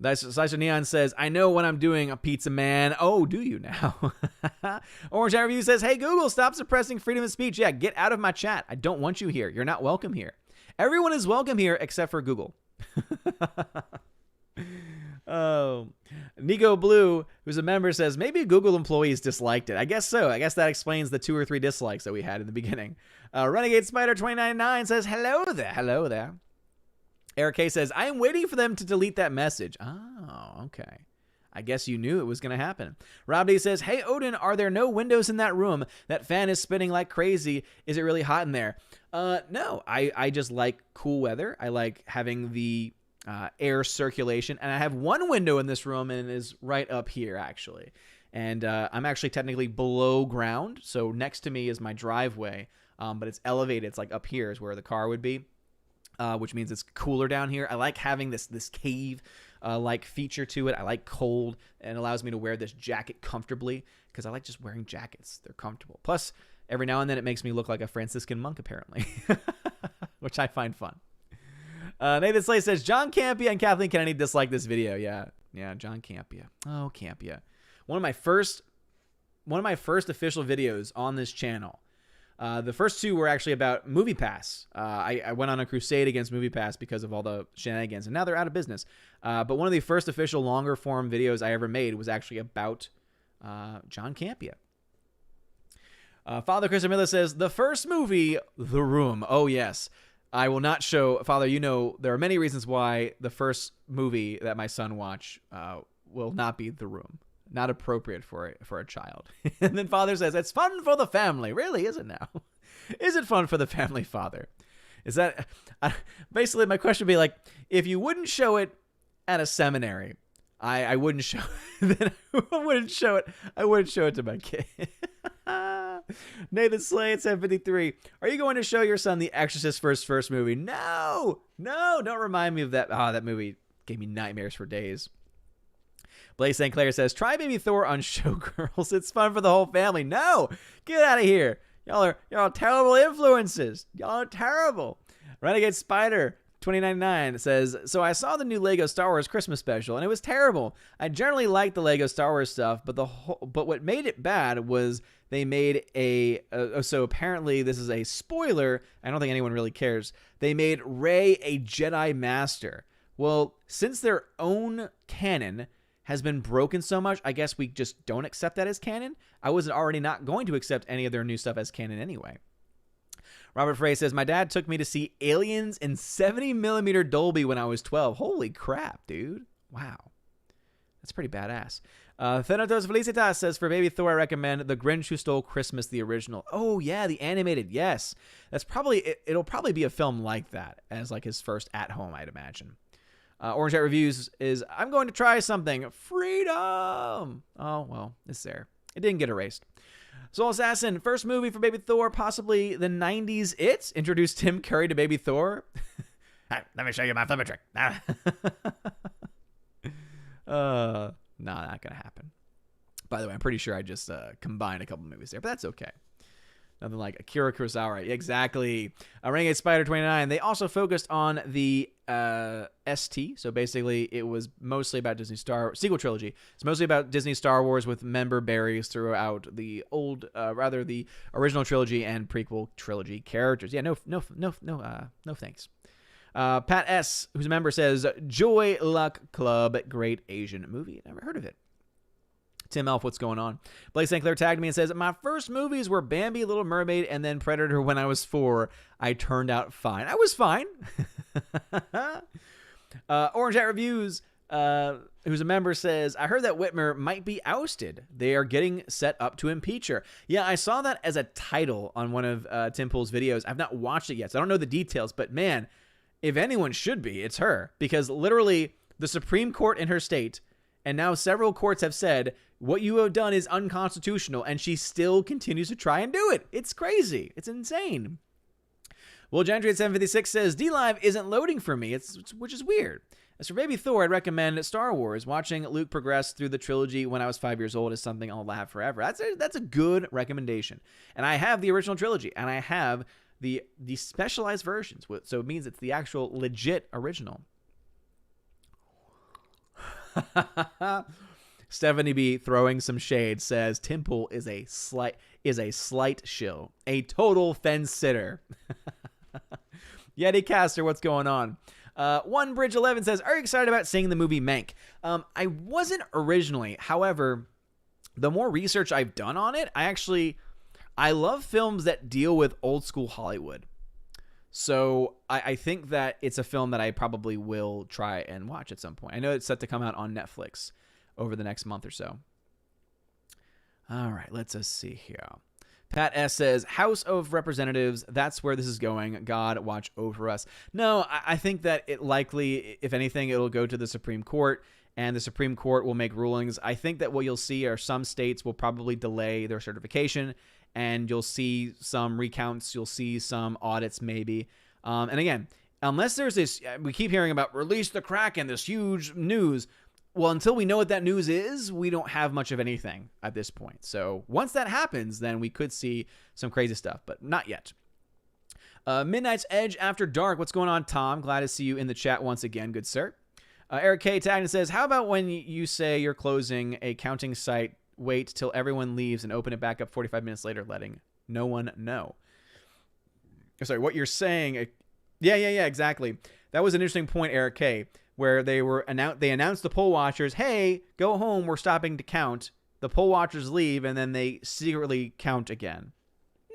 Slicer Neon says, I know what I'm doing, a pizza man. Oh, do you now? Orange Eye Review says, hey, Google, stop suppressing freedom of speech. Yeah, get out of my chat. I don't want you here. You're not welcome here. Everyone is welcome here except for Google. Oh, Nico Blue, who's a member, says maybe Google employees disliked it. I guess so. I guess that explains the 2 or 3 dislikes that we had in the beginning. Renegade Spider 299 says hello there. Eric K says I am waiting for them to delete that message. Oh, okay. I guess you knew it was going to happen. Rob D says, hey Odin, are there no windows in that room? That fan is spinning like crazy. Is it really hot in there? No. I just like cool weather. I like having the air circulation, and I have one window in this room, and it is right up here actually, and I'm actually technically below ground, so next to me is my driveway, but it's elevated. It's like up here is where the car would be, which means it's cooler down here. I like having this cave like feature to it. I like cold, and it allows me to wear this jacket comfortably because I like just wearing jackets. They're comfortable. Plus every now and then it makes me look like a Franciscan monk apparently, which I find fun. Nathan Slay says, John Campia and Kathleen Kennedy dislike this video. Yeah, John Campia. Oh, Campia. One of my first official videos on this channel. The first 2 were actually about MoviePass. I went on a crusade against MoviePass because of all the shenanigans, and now they're out of business. But one of the first official longer form videos I ever made was actually about John Campia. Father Chris Miller says, the first movie, The Room. Oh, yes. I will not show, Father, you know, there are many reasons why the first movie that my son watched will not be The Room. Not appropriate for a child. And then Father says, it's fun for the family. Really, is it now? Is it fun for the family, Father? Is that, basically my question would be like, if you wouldn't show it at a seminary, I wouldn't show it. Then I wouldn't show it to my kid. Nathan Slay at 753. Are you going to show your son The Exorcist first movie? No, don't remind me of that. That movie gave me nightmares for days. Blaze St. Clair says, try Baby Thor on Showgirls. It's fun for the whole family. No, get out of here. Y'all are terrible influences. Y'all are terrible. Renegade Spider 2099 says, so I saw the new Lego Star Wars Christmas special, and it was terrible. I generally like the Lego Star Wars stuff, but what made it bad was they made so apparently this is a spoiler. I don't think anyone really cares. They made Rey a Jedi Master. Well, since their own canon has been broken so much, I guess we just don't accept that as canon. I was already not going to accept any of their new stuff as canon anyway. Robert Frey says, my dad took me to see Aliens in 70mm Dolby when I was 12. Holy crap, dude. Wow. That's pretty badass. Thanatos Felicitas says, for Baby Thor, I recommend The Grinch Who Stole Christmas, the original. Oh, yeah, the animated. Yes. That's probably, it'll probably be a film like that as like his first at home, I'd imagine. Orange Hat Reviews is, I'm going to try something. Freedom! Oh, well, it's there. It didn't get erased. Soul Assassin, first movie for Baby Thor, possibly the 90s It, introduced Tim Curry to Baby Thor. Let me show you my flipper trick. No, not going to happen. By the way, I'm pretty sure I just combined a couple movies there, but that's okay. Nothing like Akira Kurosawa. Exactly. Renegade Spider 29. They also focused on the ST. So basically, it was mostly about Disney sequel trilogy. It's mostly about Disney Star Wars with member berries throughout the the original trilogy and prequel trilogy characters. Yeah, no thanks. Pat S, who's a member, says Joy Luck Club, great Asian movie. Never heard of it. Tim Elf, what's going on? Blake St. Clair tagged me and says, my first movies were Bambi, Little Mermaid, and then Predator when I was 4. I turned out fine. I was fine. Orange Hat Reviews, who's a member, says, I heard that Whitmer might be ousted. They are getting set up to impeach her. Yeah, I saw that as a title on one of Tim Pool's videos. I've not watched it yet, so I don't know the details, but man, if anyone should be, it's her. Because literally, the Supreme Court in her state, and now several courts have said, what you have done is unconstitutional, and she still continues to try and do it. It's crazy. It's insane. Well, Gentry at 756 says, D-Live isn't loading for me, which is weird. As for Baby Thor, I'd recommend Star Wars. Watching Luke progress through the trilogy when I was 5 years old is something I'll have forever. That's a good recommendation. And I have the original trilogy, and I have the specialized versions, so it means it's the actual legit original. Stephanie B, throwing some shade, says Tim Pool is a slight shill, a total fence sitter. Yeti Caster, what's going on? One Bridge 11 says, are you excited about seeing the movie Mank? I wasn't originally. However, the more research I've done on it, I love films that deal with old school Hollywood. So I think that it's a film that I probably will try and watch at some point. I know it's set to come out on Netflix over the next month or so. All right, let's see here. Pat S says, House of Representatives, that's where this is going. God, watch over us. No, I think that it likely, if anything, it'll go to the Supreme Court, and the Supreme Court will make rulings. I think that what you'll see are some states will probably delay their certification, and you'll see some recounts, you'll see some audits maybe. And again, unless there's this, we keep hearing about release the Kraken, this huge news. Well, until we know what that news is, we don't have much of anything at this point. So once that happens, then we could see some crazy stuff, but not yet. Midnight's Edge After Dark. What's going on, Tom? Glad to see you in the chat once again, good sir. Eric K. tagged says, how about when you say you're closing a counting site, wait till everyone leaves and open it back up 45 minutes later, letting no one know? Sorry, what you're saying. Yeah, exactly. That was an interesting point, Eric K., where they announced the poll watchers, hey, go home, we're stopping to count. The poll watchers leave, and then they secretly count again.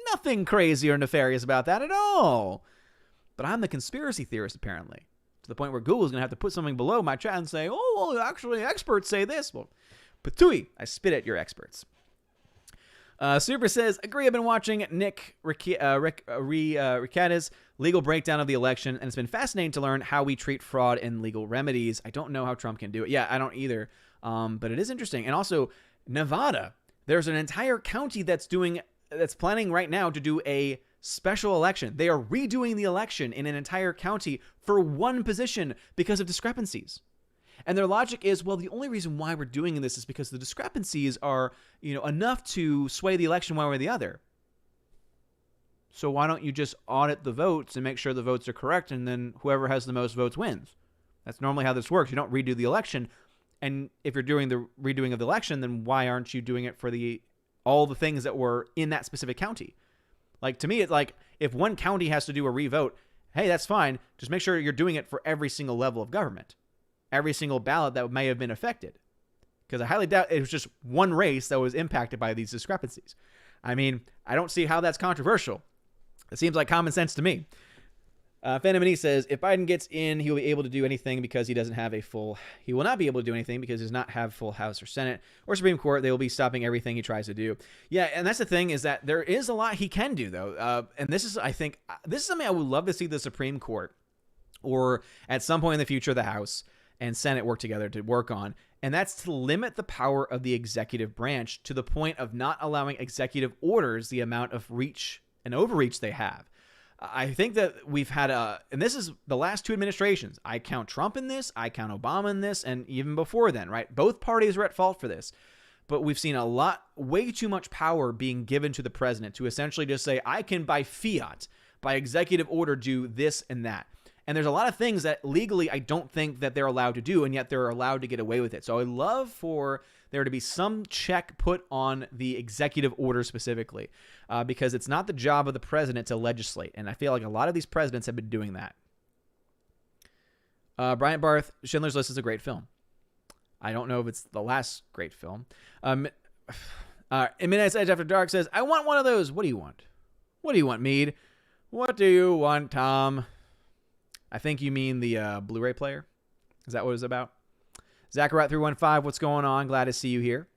Nothing crazy or nefarious about that at all. But I'm the conspiracy theorist, apparently, to the point where Google's going to have to put something below my chat and say, oh, well, actually, experts say this. Well, patooey, I spit at your experts. Super says, agree, I've been watching Nick Riccata's legal breakdown of the election, and it's been fascinating to learn how we treat fraud and legal remedies. I don't know how Trump can do it. Yeah, I don't either. But it is interesting. And also, Nevada, there's an entire county that's planning right now to do a special election. They are redoing the election in an entire county for one position because of discrepancies. And their logic is, well, the only reason why we're doing this is because the discrepancies are, enough to sway the election one way or the other. So why don't you just audit the votes and make sure the votes are correct, and then whoever has the most votes wins? That's normally how this works. You don't redo the election. And if you're doing the redoing of the election, then why aren't you doing it for all the things that were in that specific county? Like, to me, it's like, if one county has to do a revote, hey, that's fine. Just make sure you're doing it for every single level of government. Every single ballot that may have been affected. Because I highly doubt it was just one race that was impacted by these discrepancies. I mean, I don't see how that's controversial. It seems like common sense to me. Phantom E says, if Biden gets in, he'll be able to do anything because he doesn't have he will not be able to do anything because he does not have full House or Senate or Supreme Court. They will be stopping everything he tries to do. Yeah, and that's the thing, is that there is a lot he can do, though. And this is something I would love to see the Supreme Court or at some point in the future, the House and Senate work together to work on. And that's to limit the power of the executive branch to the point of not allowing executive orders the amount of reach and overreach they have. I think that we've had and this is the last 2 administrations. I count Trump in this, I count Obama in this, and even before then, right? Both parties are at fault for this. But we've seen way too much power being given to the president to essentially just say, I can by fiat, by executive order, do this and that. And there's a lot of things that legally I don't think that they're allowed to do, and yet they're allowed to get away with it. So I love for there to be some check put on the executive order specifically, because it's not the job of the president to legislate. And I feel like a lot of these presidents have been doing that. Bryant Barth, Schindler's List is a great film. I don't know if it's the last great film. Midnight's Edge After Dark says, I want one of those. What do you want? What do you want, Mead? What do you want, Tom? I think you mean the Blu-ray player. Is that what it's about? Zachariah315, what's going on? Glad to see you here.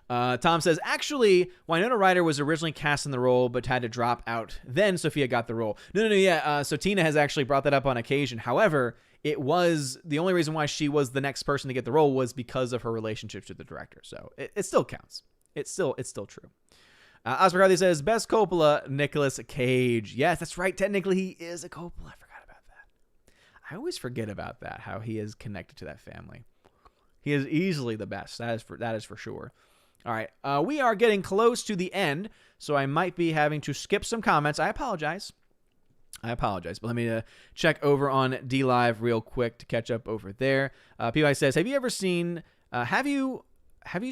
Tom says, actually, Winona Ryder was originally cast in the role, but had to drop out. Then Sophia got the role. No. So Tina has actually brought that up on occasion. However, it was the only reason why she was the next person to get the role was because of her relationship to the director. So it still counts. It's still true. Oscar Harley says, best Coppola, Nicolas Cage. Yes, that's right. Technically, he is a Coppola. I forgot about that. I always forget about that, how he is connected to that family. He is easily the best. That is for sure. All right. We are getting close to the end, so I might be having to skip some comments. I apologize. But let me check over on DLive real quick to catch up over there. PY says, have you ever seen, have you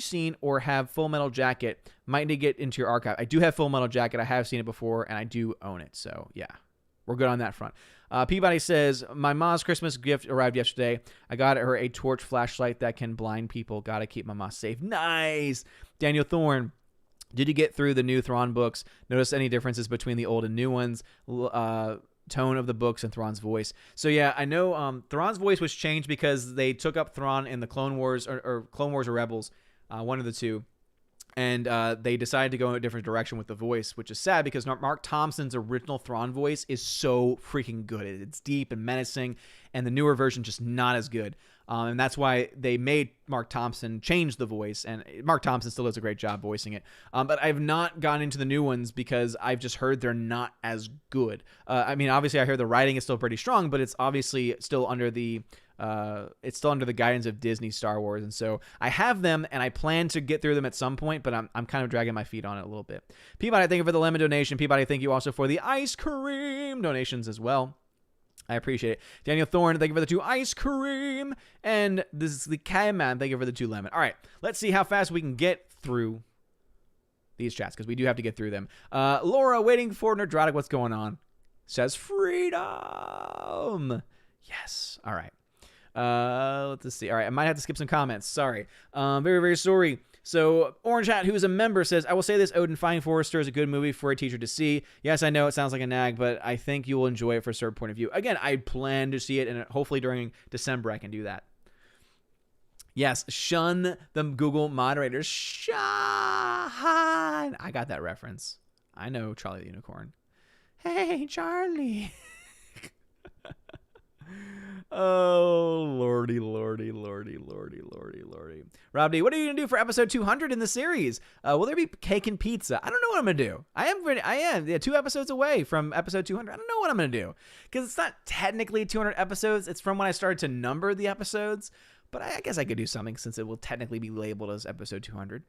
seen or have Full Metal Jacket? Might need to get into your archive. I do have Full Metal Jacket. I have seen it before, and I do own it. So, yeah, we're good on that front. Peabody says, my mom's Christmas gift arrived yesterday. I got her a torch flashlight that can blind people. Gotta keep my mom safe. Nice. Daniel Thorne, did you get through the new Thrawn books? Notice any differences between the old and new ones? Tone of the books and Thrawn's voice. So yeah, I know Thrawn's voice was changed because they took up Thrawn in the Clone Wars or Clone Wars or Rebels, one of the two. And they decided to go in a different direction with the voice, which is sad because Mark Thompson's original Thrawn voice is so freaking good. It's deep and menacing, and the newer version just not as good. And that's why they made Mark Thompson change the voice, and Mark Thompson still does a great job voicing it. But I've not gone into the new ones because I've just heard they're not as good. I mean, obviously I hear the writing is still pretty strong, but it's obviously still under the guidance of Disney Star Wars, and so I have them and I plan to get through them at some point, but I'm kind of dragging my feet on it a little bit. Peabody, thank you for the lemon donation. Peabody, thank you also for the ice cream donations as well. I appreciate it. Daniel Thorne, thank you for the 2 ice cream. And this is the Kaiman, thank you for the 2 lemon. All right, let's see how fast we can get through these chats, because we do have to get through them. Laura, waiting for Nerdratic, what's going on? Says freedom. Yes. All right. Let's see. All right, I might have to skip some comments. Sorry. Very, very sorry. So, Orange Hat, who is a member, says, I will say this, Odin, Finding Forrester is a good movie for a teacher to see. Yes, I know it sounds like a nag, but I think you will enjoy it for a certain point of view. Again, I plan to see it, and hopefully during December I can do that. Yes, shun the Google moderators. Shun. I got that reference. I know Charlie the Unicorn. Hey, Charlie. Oh, lordy. Rob D, what are you going to do for episode 200 in the series? Will there be cake and pizza? I don't know what I'm going to do. I am 2 episodes away from episode 200. I don't know what I'm going to do, because it's not technically 200 episodes. It's from when I started to number the episodes, but I guess I could do something since it will technically be labeled as episode 200.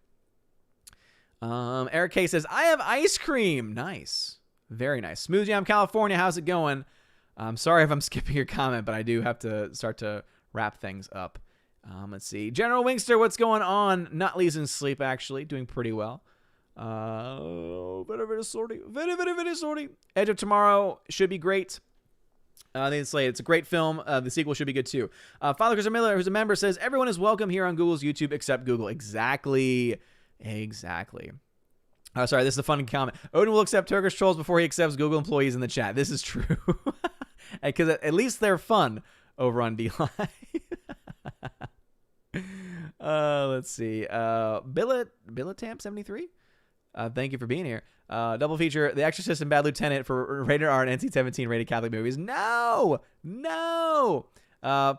Eric K says, I have ice cream. Nice. Very nice. Smooth Jam, California. How's it going? I'm sorry if I'm skipping your comment, but I do have to start to wrap things up. Let's see. General Wingster, what's going on? Not losing sleep, actually. Doing pretty well. Very sorry. Edge of Tomorrow should be great. It's a great film. The sequel should be good, too. Father Christopher Miller, who's a member, says, everyone is welcome here on Google's YouTube except Google. Exactly. Sorry, this is a fun comment. Odin will accept Turkish trolls before he accepts Google employees in the chat. This is true. Because at least they're fun over on DLive. Let's see. Billatamp73. Thank you for being here. Double feature: The Exorcist and Bad Lieutenant for rated R and NC-17 rated Catholic movies. No.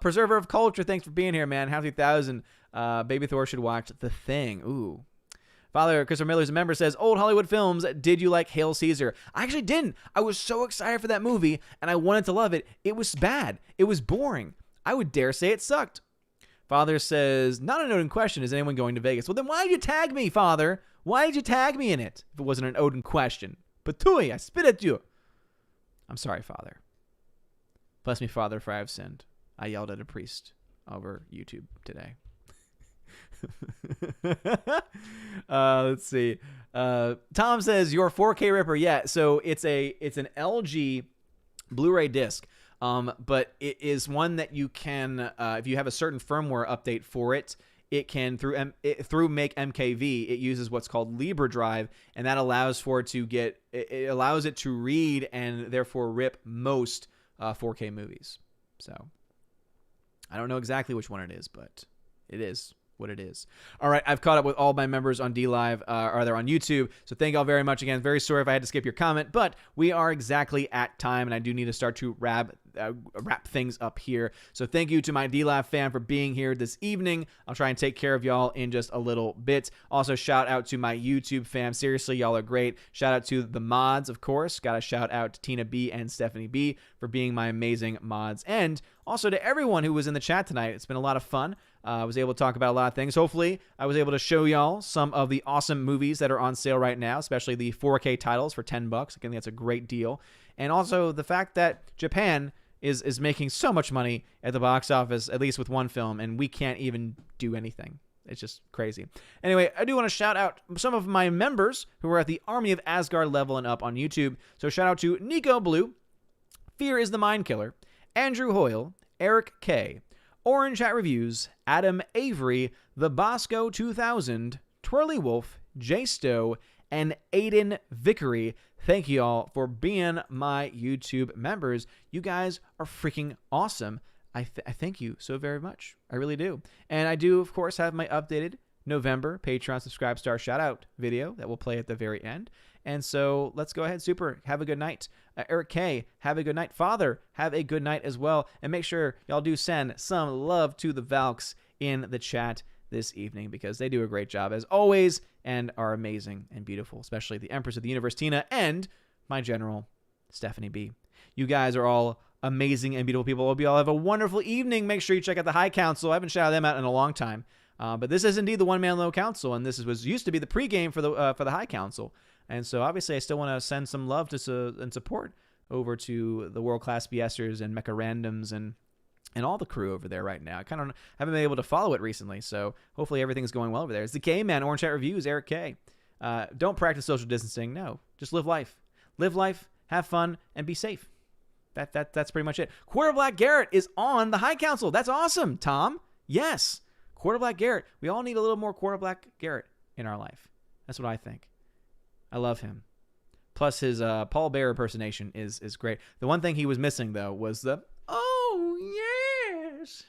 Preserver of Culture, thanks for being here, man. How 2000. Baby Thor should watch The Thing. Ooh. Father Christopher Miller's a member, says, old Hollywood films, did you like Hail Caesar? I actually didn't. I was so excited for that movie, and I wanted to love it. It was bad. It was boring. I would dare say it sucked. Father says, not an Odin question. Is anyone going to Vegas? Well, then why did you tag me, Father? Why did you tag me in it if it wasn't an Odin question? Patui, I spit at you. I'm sorry, Father. Bless me, Father, for I have sinned. I yelled at a priest over YouTube today. Let's see. Tom says, your 4K Ripper. Yeah, so it's an LG Blu-ray disc. But it is one that you can, if you have a certain firmware update for it, it can through Make MKV, it uses what's called Libre Drive, and that allows for it to it allows it to read and therefore rip most 4K movies. So I don't know exactly which one it is, but it is what it is. All right, I've caught up with all my members on DLive, or they're on YouTube. So thank y'all very much again. Very sorry if I had to skip your comment, but we are exactly at time, and I do need to start to wrap things up here. So thank you to my DLive fam for being here this evening. I'll try and take care of y'all in just a little bit. Also, shout out to my YouTube fam. Seriously, y'all are great. Shout out to the mods, of course. Got a shout out to Tina B and Stephanie B for being my amazing mods. And also to everyone who was in the chat tonight. It's been a lot of fun. I was able to talk about a lot of things. Hopefully, I was able to show y'all some of the awesome movies that are on sale right now, especially the 4K titles for $10. I think that's a great deal. And also the fact that Japan is making so much money at the box office, at least with one film, and we can't even do anything. It's just crazy. Anyway, I do want to shout out some of my members who are at the Army of Asgard level and up on YouTube. So shout out to Nico Blue, Fear is the Mind Killer, Andrew Hoyle, Eric K., Orange Hat Reviews, Adam Avery, The Bosco 2000, Twirly Wolf, Jay Stowe, and Aiden Vickery. Thank you all for being my YouTube members. You guys are freaking awesome. I thank you so very much. I really do. And I do, of course, have my updated November Patreon Subscribe Star shout out video that will play at the very end. And so let's go ahead. Super. Have a good night. Eric K., have a good night. Father, have a good night as well. And make sure y'all do send some love to the Valks in the chat this evening, because they do a great job as always and are amazing and beautiful, especially the Empress of the Universe, Tina, and my general, Stephanie B. You guys are all amazing and beautiful people. I hope you all have a wonderful evening. Make sure you check out the High Council. I haven't shouted them out in a long time, but this is indeed the one-man low council, and this was used to be the pregame for the High Council. And so obviously I still want to send some love and support over to the world-class BSers and Mecha Randoms and all the crew over there right now. I kind of haven't been able to follow it recently, so hopefully everything's going well over there. It's the K-Man, Orange Hat Reviews, Eric K. Don't practice social distancing. No, just live life. Live life, have fun, and be safe. That's pretty much it. Quarter Black Garrett is on the High Council. That's awesome, Tom. Yes, Quarter Black Garrett. We all need a little more Quarter Black Garrett in our life. That's what I think. I love him. Plus, his Paul Bear impersonation is great. The one thing he was missing, though, was the, oh, yes.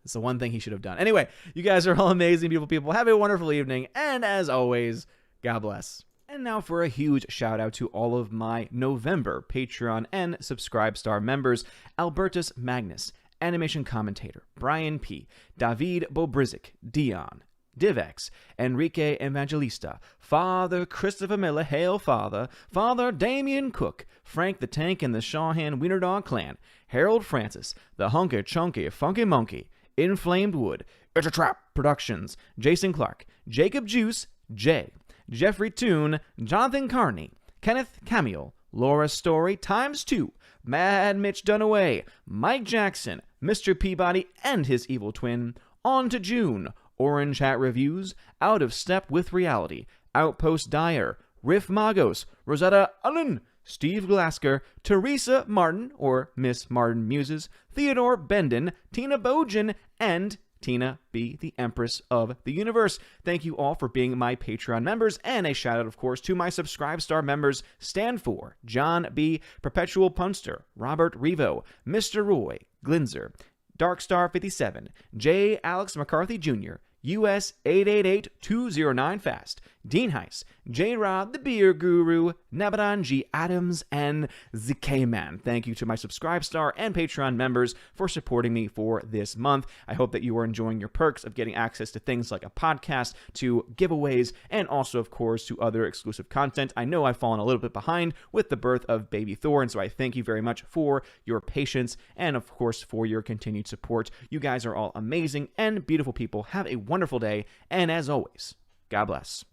It's the one thing he should have done. Anyway, you guys are all amazing, beautiful people. Have a wonderful evening. And as always, God bless. And now for a huge shout out to all of my November Patreon and Subscribe Star members: Albertus Magnus, Animation Commentator, Brian P., David Bobrizik, Dion, Divex, Enrique Evangelista, Father Christopher Miller, Hail Father, Father Damian Cook, Frank the Tank and the Shawhan Wiener Dog Clan, Harold Francis, the Hunky Chunky Funky Monkey, Inflamed Wood, It's a Trap Productions, Jason Clark, Jacob Juice, Jay, Jeffrey Toone, Jonathan Carney, Kenneth Camille, Laura Story ×2, Mad Mitch Dunaway, Mike Jackson, Mr. Peabody and his evil twin, On to June, Orange Hat Reviews, Out of Step with Reality, Outpost Dyer, Riff Magos, Rosetta Allen, Steve Glasker, Teresa Martin, or Miss Martin Muses, Theodore Bendon, Tina Bojan, and Tina B., the Empress of the Universe. Thank you all for being my Patreon members, and a shout out, of course, to my Subscribe Star members: Stan For, John B., Perpetual Punster, Robert Revo, Mr. Roy, Glinzer, Darkstar 57, J. Alex McCarthy Jr., US 888209 Fast, Dean Heiss, J-Rod, the Beer Guru, Nabadan G. Adams, and ZK-Man. Thank you to my Subscribestar and Patreon members for supporting me for this month. I hope that you are enjoying your perks of getting access to things like a podcast, to giveaways, and also, of course, to other exclusive content. I know I've fallen a little bit behind with the birth of baby Thor, and so I thank you very much for your patience and, of course, for your continued support. You guys are all amazing and beautiful people. Have a wonderful day, and as always, God bless.